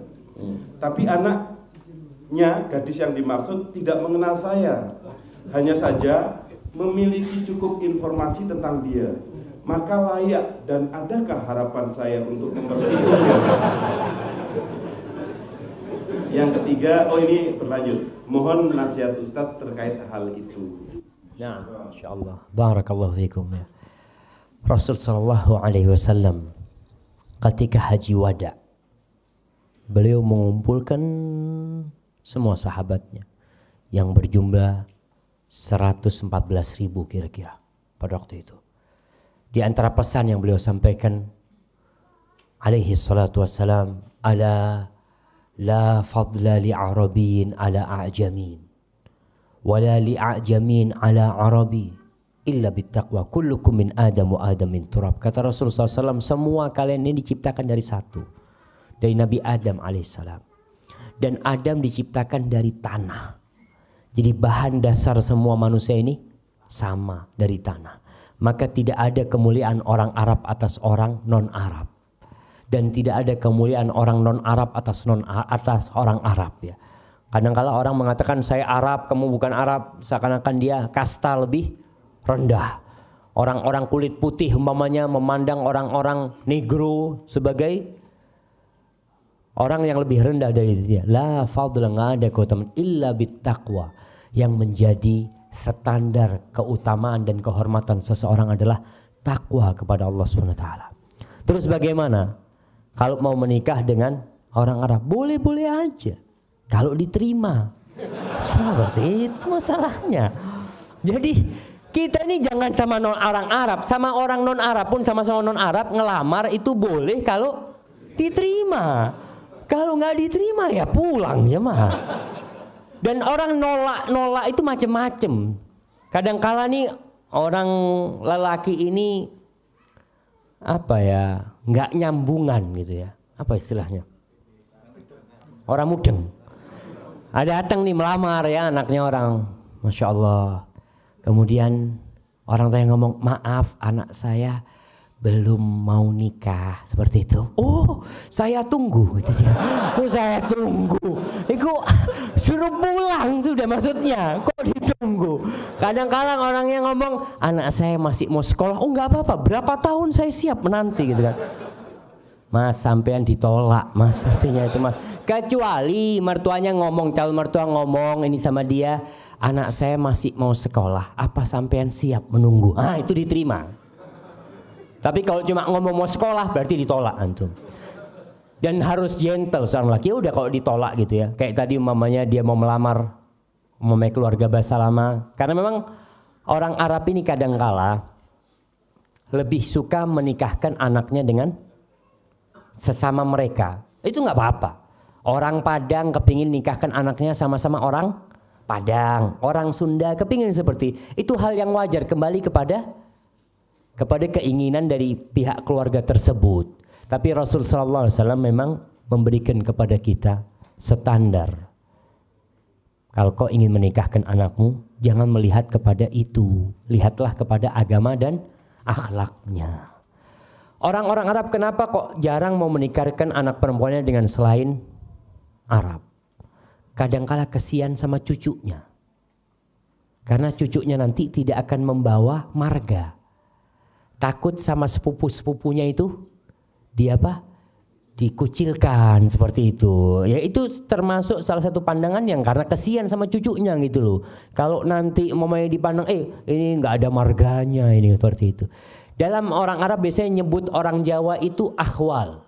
Tapi anaknya, gadis yang dimaksud tidak mengenal saya, hanya saja memiliki cukup informasi tentang dia. Maka layak dan adakah harapan saya untuk mempersingkirnya? Yang ketiga, ini berlanjut. Mohon nasihat Ustadz terkait hal itu. Nah, insyaallah. Barakallahu fikum ya. Rasul sallallahu alaihi wasallam ketika haji wada, beliau mengumpulkan semua sahabatnya yang berjumlah 114.000 kira-kira pada waktu itu. Di antara pesan yang beliau sampaikan alaihi salatu wassalam, ala la fadla li arabiyyin ala a'jamin wala li a'jamin ala arabi illa bittaqwa kullukum min adam wa adam min turab. Kata Rasulullah SAW, semua kalian ini diciptakan dari satu, dari Nabi Adam alaihissalam, dan Adam diciptakan dari tanah. Jadi bahan dasar semua manusia ini sama, dari tanah. Maka tidak ada kemuliaan orang Arab atas orang non-Arab, dan tidak ada kemuliaan orang non-Arab atas orang Arab ya. Kadang-kala orang mengatakan saya Arab, kamu bukan Arab, seakan-akan dia kasta lebih rendah. Orang-orang kulit putih umpamanya memandang orang-orang negro sebagai orang yang lebih rendah dari dia. La fadla, enggak ada keutamaan illa bittaqwa. Yang menjadi standar keutamaan dan kehormatan seseorang adalah takwa kepada Allah Subhanahu wa taala. Terus bagaimana kalau mau menikah dengan orang Arab? Boleh-boleh aja kalau diterima. Seperti itu masalahnya. Jadi kita ini jangan sama orang Arab, sama orang non Arab pun sama-sama non Arab ngelamar itu boleh kalau diterima. Kalau nggak diterima ya pulang ya mah. Dan orang nolak itu macem-macem. Kadang-kala nih orang lelaki ini apa ya, nggak nyambungan gitu ya. Apa istilahnya? Orang mudeng. Ada datang nih melamar ya anaknya orang, masya Allah. Kemudian orang tua yang ngomong, maaf anak saya belum mau nikah, seperti itu. Oh, saya tunggu gitu dia. Oh, saya tunggu. Itu suruh pulang sudah maksudnya. Kok ditunggu? Kadang-kadang orang yang ngomong, anak saya masih mau sekolah. Oh, nggak apa-apa. Berapa tahun saya siap menanti gitu kan. Mas, sampean ditolak, Mas. Artinya itu, Mas. Kecuali mertuanya ngomong, calon mertua ngomong ini sama dia, anak saya masih mau sekolah. Apa sampean siap menunggu? Ah, itu diterima. Tapi kalau cuma ngomong mau sekolah berarti ditolak antum. Dan harus gentle seorang laki. Ya udah kalau ditolak gitu ya. Kayak tadi umpamanya dia mau melamar keluarga bahasa lama. Karena memang orang Arab ini kadangkala lebih suka menikahkan anaknya dengan sesama mereka. Itu nggak apa-apa. Orang Padang kepingin nikahkan anaknya sama-sama orang Padang. Orang Sunda kepingin seperti itu, hal yang wajar, kembali kepada keinginan dari pihak keluarga tersebut. Tapi Rasul sallallahu alaihi wasallam memang memberikan kepada kita standar. Kalau kau ingin menikahkan anakmu, jangan melihat kepada itu, lihatlah kepada agama dan akhlaknya. Orang-orang Arab kenapa kok jarang mau menikahkan anak perempuannya dengan selain Arab? Kadangkala kesian sama cucunya, karena cucunya nanti tidak akan membawa marga. Takut sama sepupu-sepupunya itu dikucilkan seperti itu. Ya itu termasuk salah satu pandangan yang karena kesian sama cucunya gitu loh. Kalau nanti mamanya dipandang ini nggak ada marganya ini, seperti itu. Dalam orang Arab biasanya nyebut orang Jawa itu akhwal.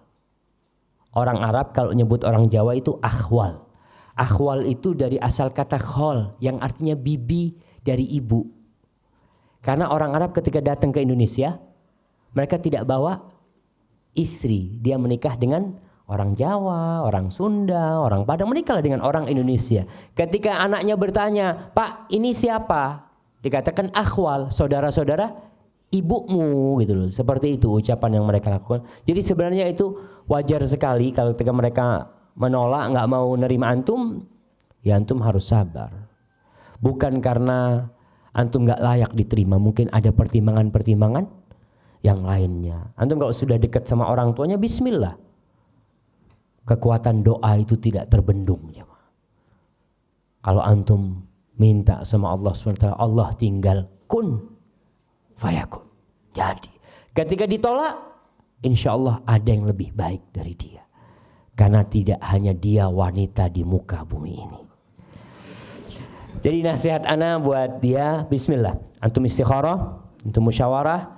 Orang Arab kalau nyebut orang Jawa itu akhwal. Akhwal itu dari asal kata khol yang artinya bibi dari ibu. Karena orang Arab ketika datang ke Indonesia, mereka tidak bawa istri. Dia menikah dengan orang Jawa, orang Sunda, orang Padang, menikah dengan orang Indonesia. Ketika anaknya bertanya, Pak ini siapa? Dikatakan akhwal, saudara-saudara ibumu gitu loh. Seperti itu ucapan yang mereka lakukan. Jadi sebenarnya itu wajar sekali kalau ketika mereka menolak, nggak mau nerima antum, ya antum harus sabar. Bukan karena antum nggak layak diterima, mungkin ada pertimbangan-pertimbangan yang lainnya. Antum kalau sudah dekat sama orang tuanya, bismillah. Kekuatan doa itu tidak terbendung. Kalau antum minta sama Allah SWT, Allah tinggal kun fayakun. Jadi ketika ditolak, insya Allah ada yang lebih baik dari dia. Karena tidak hanya dia wanita di muka bumi ini. Jadi nasihat ana buat dia, bismillah. Antum istikharah, antum musyawarah.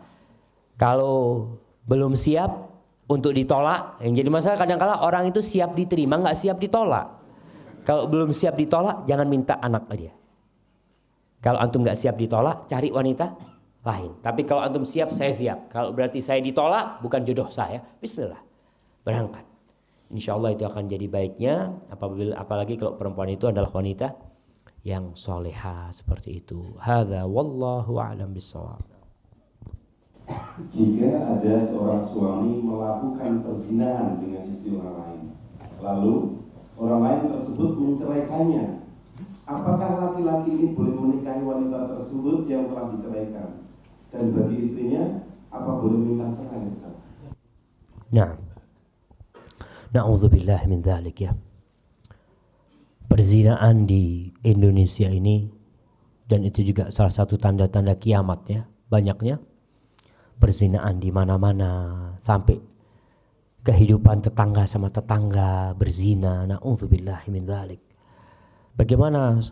Kalau belum siap untuk ditolak, yang jadi masalah kadang-kala orang itu siap diterima, nggak siap ditolak. Kalau belum siap ditolak, jangan minta anak dia. Kalau antum nggak siap ditolak, cari wanita lain. Tapi kalau antum siap, saya siap. Kalau berarti saya ditolak, bukan jodoh saya, bismillah, berangkat. Insya Allah itu akan jadi baiknya. Apalagi kalau perempuan itu adalah wanita yang soleha seperti itu. Hadza wallahu a'lam bishawab. Jika ada seorang suami melakukan perzinahan dengan istri orang lain, lalu orang lain tersebut menceraikannya, apakah laki-laki ini boleh menikahi wanita tersebut yang telah diceraikan? Dan bagi istrinya, apa boleh minta cerai? Nah, na'udzubillah min dzalik ya. Perzinaan di Indonesia ini, dan itu juga salah satu tanda-tanda kiamat ya, banyaknya perzinaan di mana-mana, sampai kehidupan tetangga sama tetangga berzina. Na'udzubillah min dzalik. Bagaimana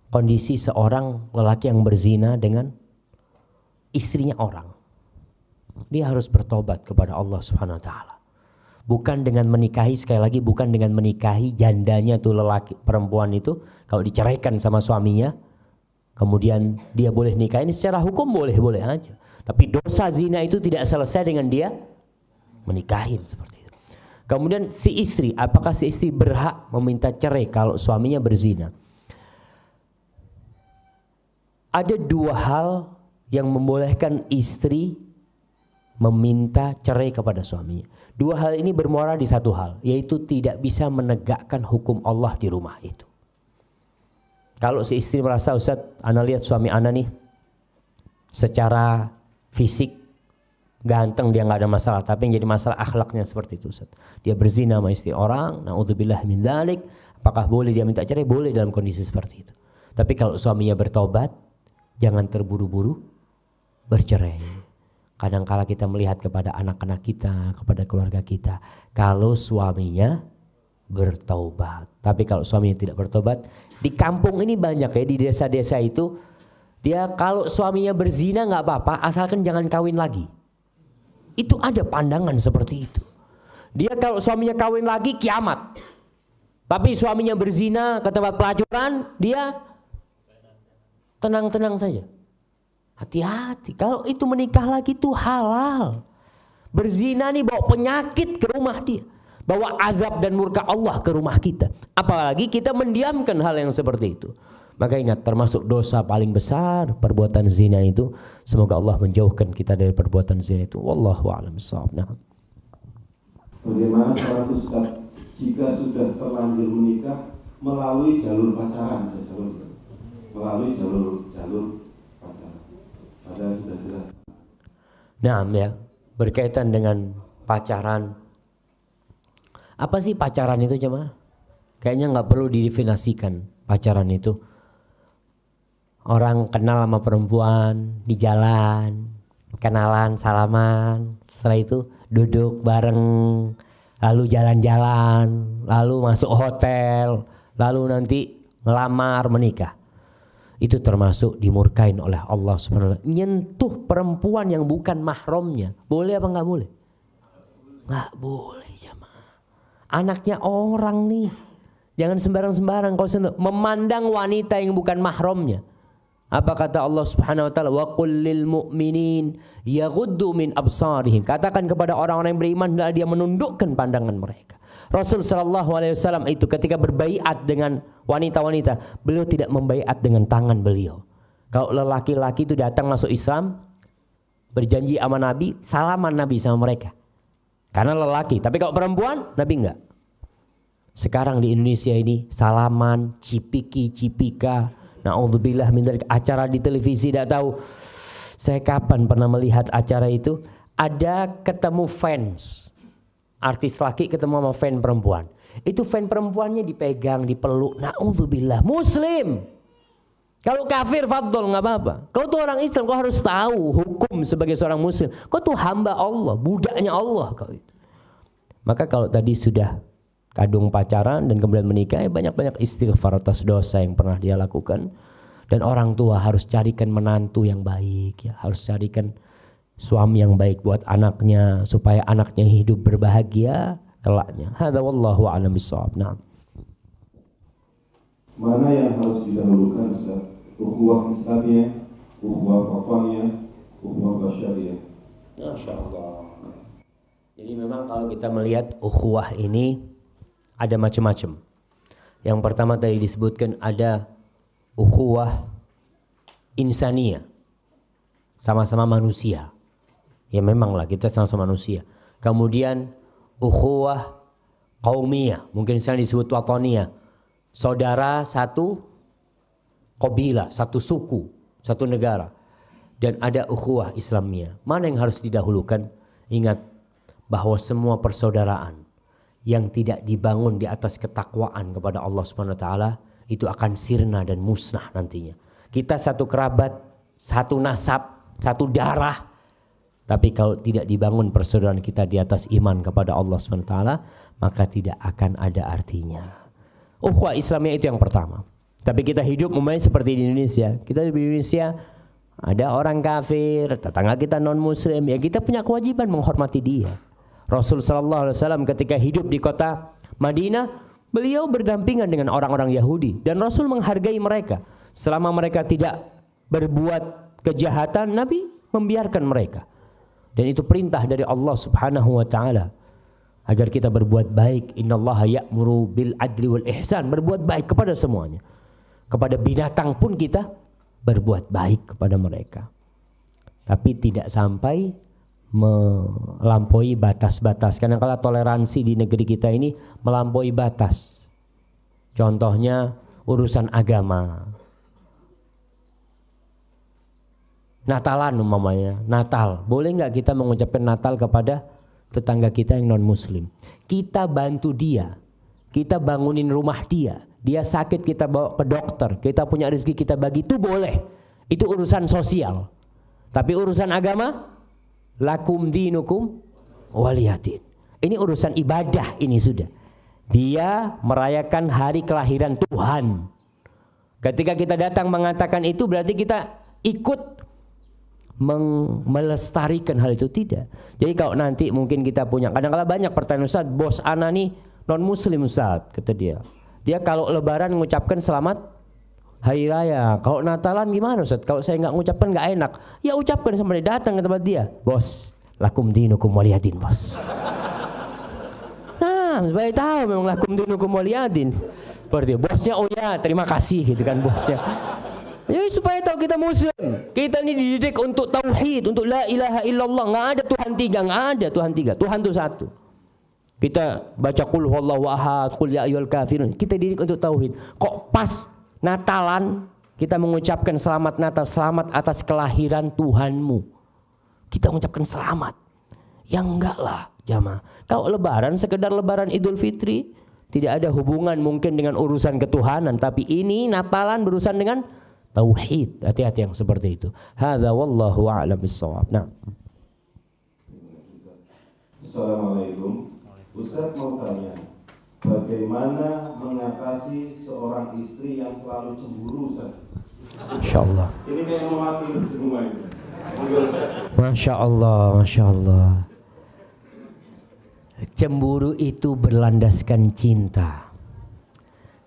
kondisi seorang lelaki yang berzina dengan istrinya orang? Dia harus bertobat kepada Allah Subhanahu wa taala. Bukan dengan menikahi, sekali lagi bukan dengan menikahi jandanya tuh lelaki perempuan itu, kalau diceraikan sama suaminya, kemudian dia boleh nikahin, secara hukum boleh aja. Tapi dosa zina itu tidak selesai dengan dia menikahin seperti itu. Kemudian si istri, apakah si istri berhak meminta cerai kalau suaminya berzina? Ada dua hal yang membolehkan istri meminta cerai kepada suaminya. Dua hal ini bermuara di satu hal, yaitu tidak bisa menegakkan hukum Allah di rumah itu. Kalau si istri merasa, Ustaz, ana lihat suami ana nih secara fisik ganteng, dia nggak ada masalah, tapi yang jadi masalah akhlaknya seperti itu, Ustaz. Dia berzina sama istri orang, na'udzubillah min dzalik. Apakah boleh dia minta cerai? Boleh dalam kondisi seperti itu. Tapi kalau suaminya bertobat, jangan terburu-buru bercerai. Kadang-kala kita melihat kepada anak-anak kita, kepada keluarga kita, kalau suaminya bertaubat. Tapi kalau suaminya tidak bertobat, di kampung ini banyak ya, di desa-desa itu, dia kalau suaminya berzina nggak apa-apa, asalkan jangan kawin lagi. Itu ada pandangan seperti itu. Dia kalau suaminya kawin lagi, kiamat. Tapi suaminya berzina ke tempat pelacuran, dia tenang-tenang saja. Hati-hati, kalau itu menikah lagi itu halal. Berzina nih bawa penyakit ke rumah dia, bawa azab dan murka Allah ke rumah kita. Apalagi kita mendiamkan hal yang seperti itu. Maka ingat, termasuk dosa paling besar perbuatan zina itu. Semoga Allah menjauhkan kita dari perbuatan zina itu. Wallahu a'lam bishawab. Bagaimana salat Ustaz jika sudah terlanjur menikah melalui jalur pacaran? Melalui jalur pacaran. Padahal sudah jelas. Nah ya, berkaitan dengan pacaran. Apa sih pacaran itu jemaah? Kayaknya nggak perlu didefinisikan pacaran itu. Orang kenal sama perempuan di jalan, kenalan, salaman, setelah itu duduk bareng, lalu jalan-jalan, lalu masuk hotel, lalu nanti ngelamar, menikah. Itu termasuk dimurkain oleh Allah Subhanahu wa taala. Nyentuh perempuan yang bukan mahramnya, boleh apa nggak boleh? Nggak boleh jemaah. Anaknya orang nih, jangan sembarang-sembarang kau sentuh. Memandang wanita yang bukan mahramnya. Apa kata Allah Subhanahu wa taala? Wa qul lil mu'minin yaghuddu min absarihim. Katakan kepada orang-orang yang beriman hendaklah dia menundukkan pandangan mereka. Rasul sallallahu alaihi wasallam itu ketika berbaiat dengan wanita-wanita, beliau tidak membaiat dengan tangan beliau. Kalau lelaki-laki itu datang masuk Islam, berjanji sama Nabi, salaman Nabi sama mereka. Karena lelaki, tapi kalau perempuan, Nabi enggak. Sekarang di Indonesia ini salaman, cipika, na'udzubillah min dzalik, acara di televisi, tidak tahu saya kapan pernah melihat acara itu. ada ketemu fans, artis laki ketemu sama fan perempuan. Itu fan perempuannya dipegang, dipeluk. Na'udzubillah, Muslim. Kalau kafir fadl nggak apa-apa. Kau tuh orang Islam, kau harus tahu hukum sebagai seorang Muslim. Kau tuh hamba Allah, budaknya Allah kau itu. Maka kalau tadi sudah kadung pacaran dan kemudian menikah, banyak-banyak istighfar atas dosa yang pernah dia lakukan. Dan orang tua harus carikan menantu yang baik, ya, harus carikan suami yang baik buat anaknya supaya anaknya hidup berbahagia kelaknya. Hadza wallahu a'lam bissawab. Nah. Mana yang harus didahulukan, Ustaz? Ukhuwah Islamiyah, ukhuwah wataniyah, ukhuwah basyariyah? Masyaallah. Jadi memang kalau kita melihat ukhuwah ini ada macam-macam. Yang pertama tadi disebutkan ada ukhuwah insaniyah, sama-sama manusia. Ya memanglah kita sama-sama manusia. Kemudian ukhuwah qaumiyah, mungkin sekarang disebut wataniyah, saudara satu qabilah, satu suku, satu negara. Dan ada ukhuwah Islamiyah. Mana yang harus didahulukan? Ingat bahwa semua persaudaraan yang tidak dibangun di atas ketakwaan kepada Allah Subhanahu wa taala itu akan sirna dan musnah nantinya. Kita satu kerabat, satu nasab, satu darah, tapi kalau tidak dibangun persaudaraan kita di atas iman kepada Allah Subhanahu wa taala, maka tidak akan ada artinya. Ukhuwah Islamiyah itu yang pertama. Tapi kita hidup umpamanya seperti di Indonesia. Kita di Indonesia ada orang kafir, tetangga kita non muslim, ya kita punya kewajiban menghormati dia. Rasul sallallahu alaihi wasallam ketika hidup di kota Madinah, beliau berdampingan dengan orang-orang Yahudi dan Rasul menghargai mereka. Selama mereka tidak berbuat kejahatan, Nabi membiarkan mereka. Dan itu perintah dari Allah Subhanahu wa taala agar kita berbuat baik. Innallaha ya'muru bil adli wal ihsan, berbuat baik kepada semuanya. Kepada binatang pun kita berbuat baik kepada mereka. Tapi tidak sampai melampaui batas-batas. Kadang-kadang toleransi di negeri kita ini melampaui batas. Contohnya urusan agama. Natalan umpamanya, Natal. Boleh nggak kita mengucapkan Natal kepada tetangga kita yang non muslim? Kita bantu dia, kita bangunin rumah dia. Dia sakit kita bawa ke dokter, kita punya rezeki kita bagi, itu boleh. Itu urusan sosial. Tapi urusan agama, lakum dinukum waliyadin. Ini urusan ibadah, ini sudah. Dia merayakan hari kelahiran Tuhan. Ketika kita datang mengatakan itu berarti kita ikut melestarikan hal itu, tidak. Jadi kalau nanti mungkin kita punya, kadang-kadang banyak pertanyaan, Ustaz, bos ana nih non muslim Ustaz, kata dia. Dia kalau lebaran mengucapkan selamat hari raya. Kalau Natalan gimana Ustaz? Kalau saya nggak mengucapkan nggak enak. Ya ucapkan sama dia, datang ke tempat dia. Bos, lakum dinukum waliyadin, bos. Nah, supaya tahu memang lakum dinukum waliyadin. Berarti bosnya, oh ya terima kasih gitu kan bosnya. Ya supaya tahu kita muslim. Kita ini dididik untuk tauhid, untuk la ilaha illallah. Nggak ada Tuhan tiga, nggak ada Tuhan tiga. Tuhan itu satu. Kita baca qul huwallahu ahad, qul ya ayyuhal kafirun. Kita didik untuk tauhid. Kok pas Natalan kita mengucapkan selamat Natal, selamat atas kelahiran Tuhanmu. Kita mengucapkan selamat. Ya enggak lah, jamaah. Kalau lebaran sekedar lebaran Idul Fitri, tidak ada hubungan mungkin dengan urusan ketuhanan, tapi ini Natalan berurusan dengan tauhid. Hati-hati yang seperti itu. Hadza wallahu a'lam bissawab. Nah. Assalamualaikum. Ustaz mau tanya, bagaimana mengatasi seorang istri yang selalu cemburu, Ustaz? Insyaallah. Ini kayak mewakili semua ini. Masya Allah, Masya Allah. Cemburu itu berlandaskan cinta.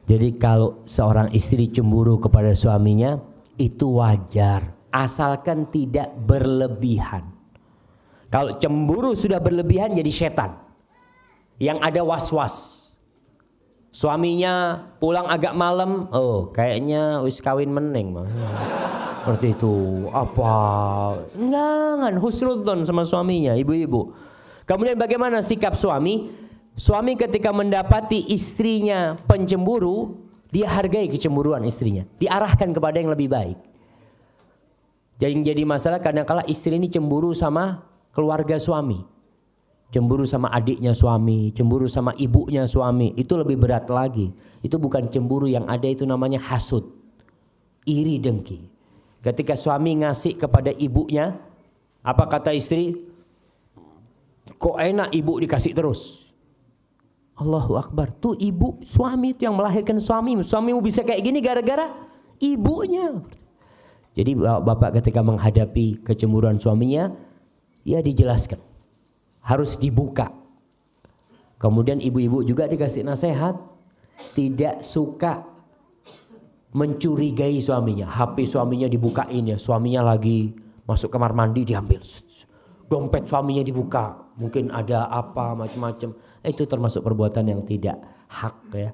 Jadi kalau seorang istri cemburu kepada suaminya, itu wajar, asalkan tidak berlebihan. Kalau cemburu sudah berlebihan jadi setan yang ada was-was. Suaminya pulang agak malam, oh kayaknya wis kawin meneng mah. Seperti itu. Apa? Enggak, husnudzon sama suaminya, ibu-ibu. Kemudian bagaimana sikap suami? Suami ketika mendapati istrinya pencemburu, dia hargai kecemburuan istrinya, diarahkan kepada yang lebih baik. Jadi masalah kadang-kala istri ini cemburu sama keluarga suami. Cemburu sama adiknya suami, cemburu sama ibunya suami, itu lebih berat lagi. Itu bukan cemburu, yang ada itu namanya hasud, iri dengki. Ketika suami ngasih kepada ibunya, apa kata istri? Kok enak ibu dikasih terus? Allahu Akbar. Tuh ibu, suami itu yang melahirkan suamimu. Suamimu bisa kayak gini gara-gara ibunya. Jadi bapak ketika menghadapi kecemburuan suaminya, ya dijelaskan. Harus dibuka. Kemudian ibu-ibu juga dikasih nasihat. Tidak suka mencurigai suaminya. HP suaminya dibukain ya. Suaminya lagi masuk kamar mandi diambil. Dompet suaminya dibuka. Mungkin ada apa macam-macam. Itu termasuk perbuatan yang tidak hak ya.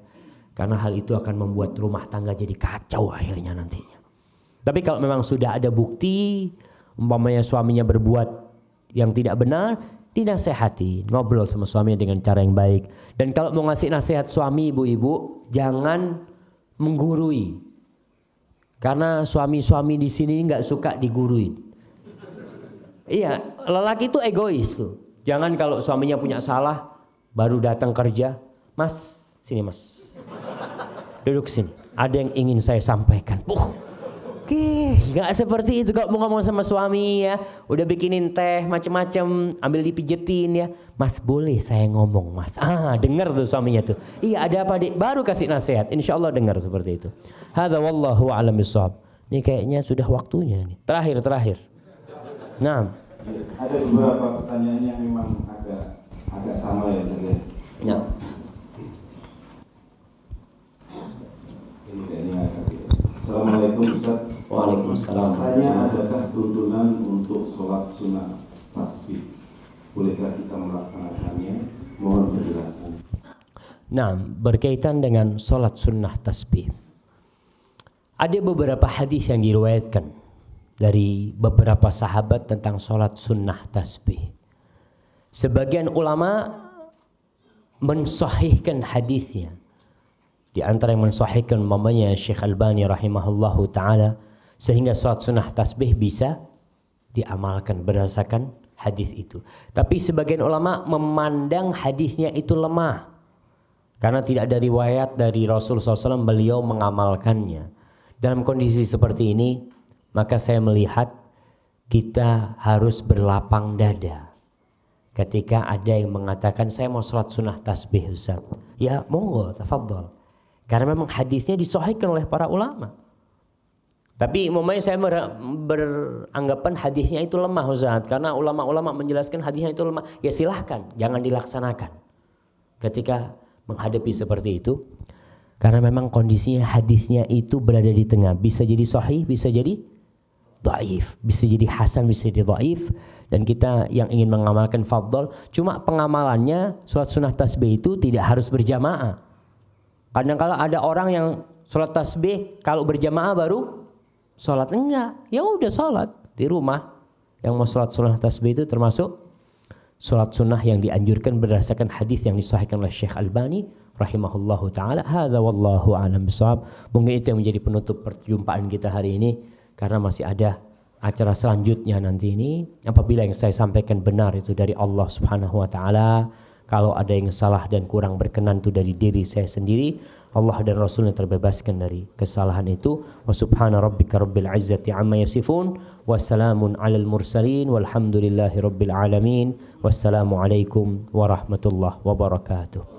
Karena hal itu akan membuat rumah tangga jadi kacau akhirnya nantinya. Tapi kalau memang sudah ada bukti, umpamanya suaminya berbuat yang tidak benar, dinasehati, ngobrol sama suaminya dengan cara yang baik. Dan kalau mau ngasih nasihat suami ibu-ibu, jangan menggurui. Karena suami-suami di sini nggak suka diguruin. Iya, lelaki itu egois tuh. Jangan kalau suaminya punya salah, baru datang kerja, Mas, sini Mas, duduk sini. Ada yang ingin saya sampaikan. Nggak seperti itu kalau mau ngomong sama suami ya. Udah bikinin teh macem-macem, ambil dipijetin ya. Mas boleh saya ngomong Mas? Dengar tuh suaminya tuh. Iya ada apa dik? Baru kasih nasihat. Insya Allah dengar seperti itu. Hadza wallahu a'lam bishawab. Ini kayaknya sudah waktunya nih. Terakhir. Nah. Ada beberapa pertanyaan yang memang agak sama ya Ustaz ya. Ya. Ini kayaknya Assalamualaikum Ustaz. Waalaikumsalam. Tanya, adakah tuntunan untuk sholat sunnah tasbih? Bolehkah kita melaksanakannya? Mohon penjelasan. Nah, berkaitan dengan sholat sunnah tasbih. Ada beberapa hadis yang diriwayatkan dari beberapa sahabat tentang sholat sunnah tasbih. Sebagian ulama mensahihkan hadisnya. Di antara yang mensahihkan umpamanya Syekh Albani rahimahullahu ta'ala, sehingga sholat sunnah tasbih bisa diamalkan berdasarkan hadis itu. Tapi sebagian ulama memandang hadisnya itu lemah. Karena tidak ada riwayat dari Rasulullah SAW beliau mengamalkannya. Dalam kondisi seperti ini, maka saya melihat kita harus berlapang dada. Ketika ada yang mengatakan saya mau sholat sunnah tasbih Ustaz. Ya monggo, tafadhol. Karena memang hadisnya disahihkan oleh para ulama. Tapi umumnya saya beranggapan hadisnya itu lemah Ustaz. Karena ulama-ulama menjelaskan hadisnya itu lemah. Ya silahkan, jangan dilaksanakan. Ketika menghadapi seperti itu. Karena memang kondisinya hadisnya itu berada di tengah. Bisa jadi sahih, bisa jadi dhaif. Bisa jadi hasan, bisa jadi dhaif. Dan kita yang ingin mengamalkan fadhol. Cuma pengamalannya sholat sunnah tasbih itu tidak harus berjamaah. Kadang-kala ada orang yang sholat tasbih kalau berjamaah baru sholat. Enggak, ya udah sholat di rumah. Yang mau sholat sunnah tasbih itu termasuk sholat sunnah yang dianjurkan berdasarkan hadis yang disahihkan oleh Syekh Albani rahimahullahu ta'ala. Hadza wallahu a'lam bishawab. Mungkin itu yang menjadi penutup perjumpaan kita hari ini. Karena masih ada acara selanjutnya nanti ini. Apabila yang saya sampaikan benar itu dari Allah subhanahu wa ta'ala. Kalau ada yang salah dan kurang berkenan itu dari diri saya sendiri, Allah dan Rasulnya terbebaskan dari kesalahan itu. Wa subhana rabbika rabbil izzati amma yasifun. Wassalamun alal mursalin. Walhamdulillahi rabbil alamin. Wassalamu alaikum warahmatullahi wabarakatuh.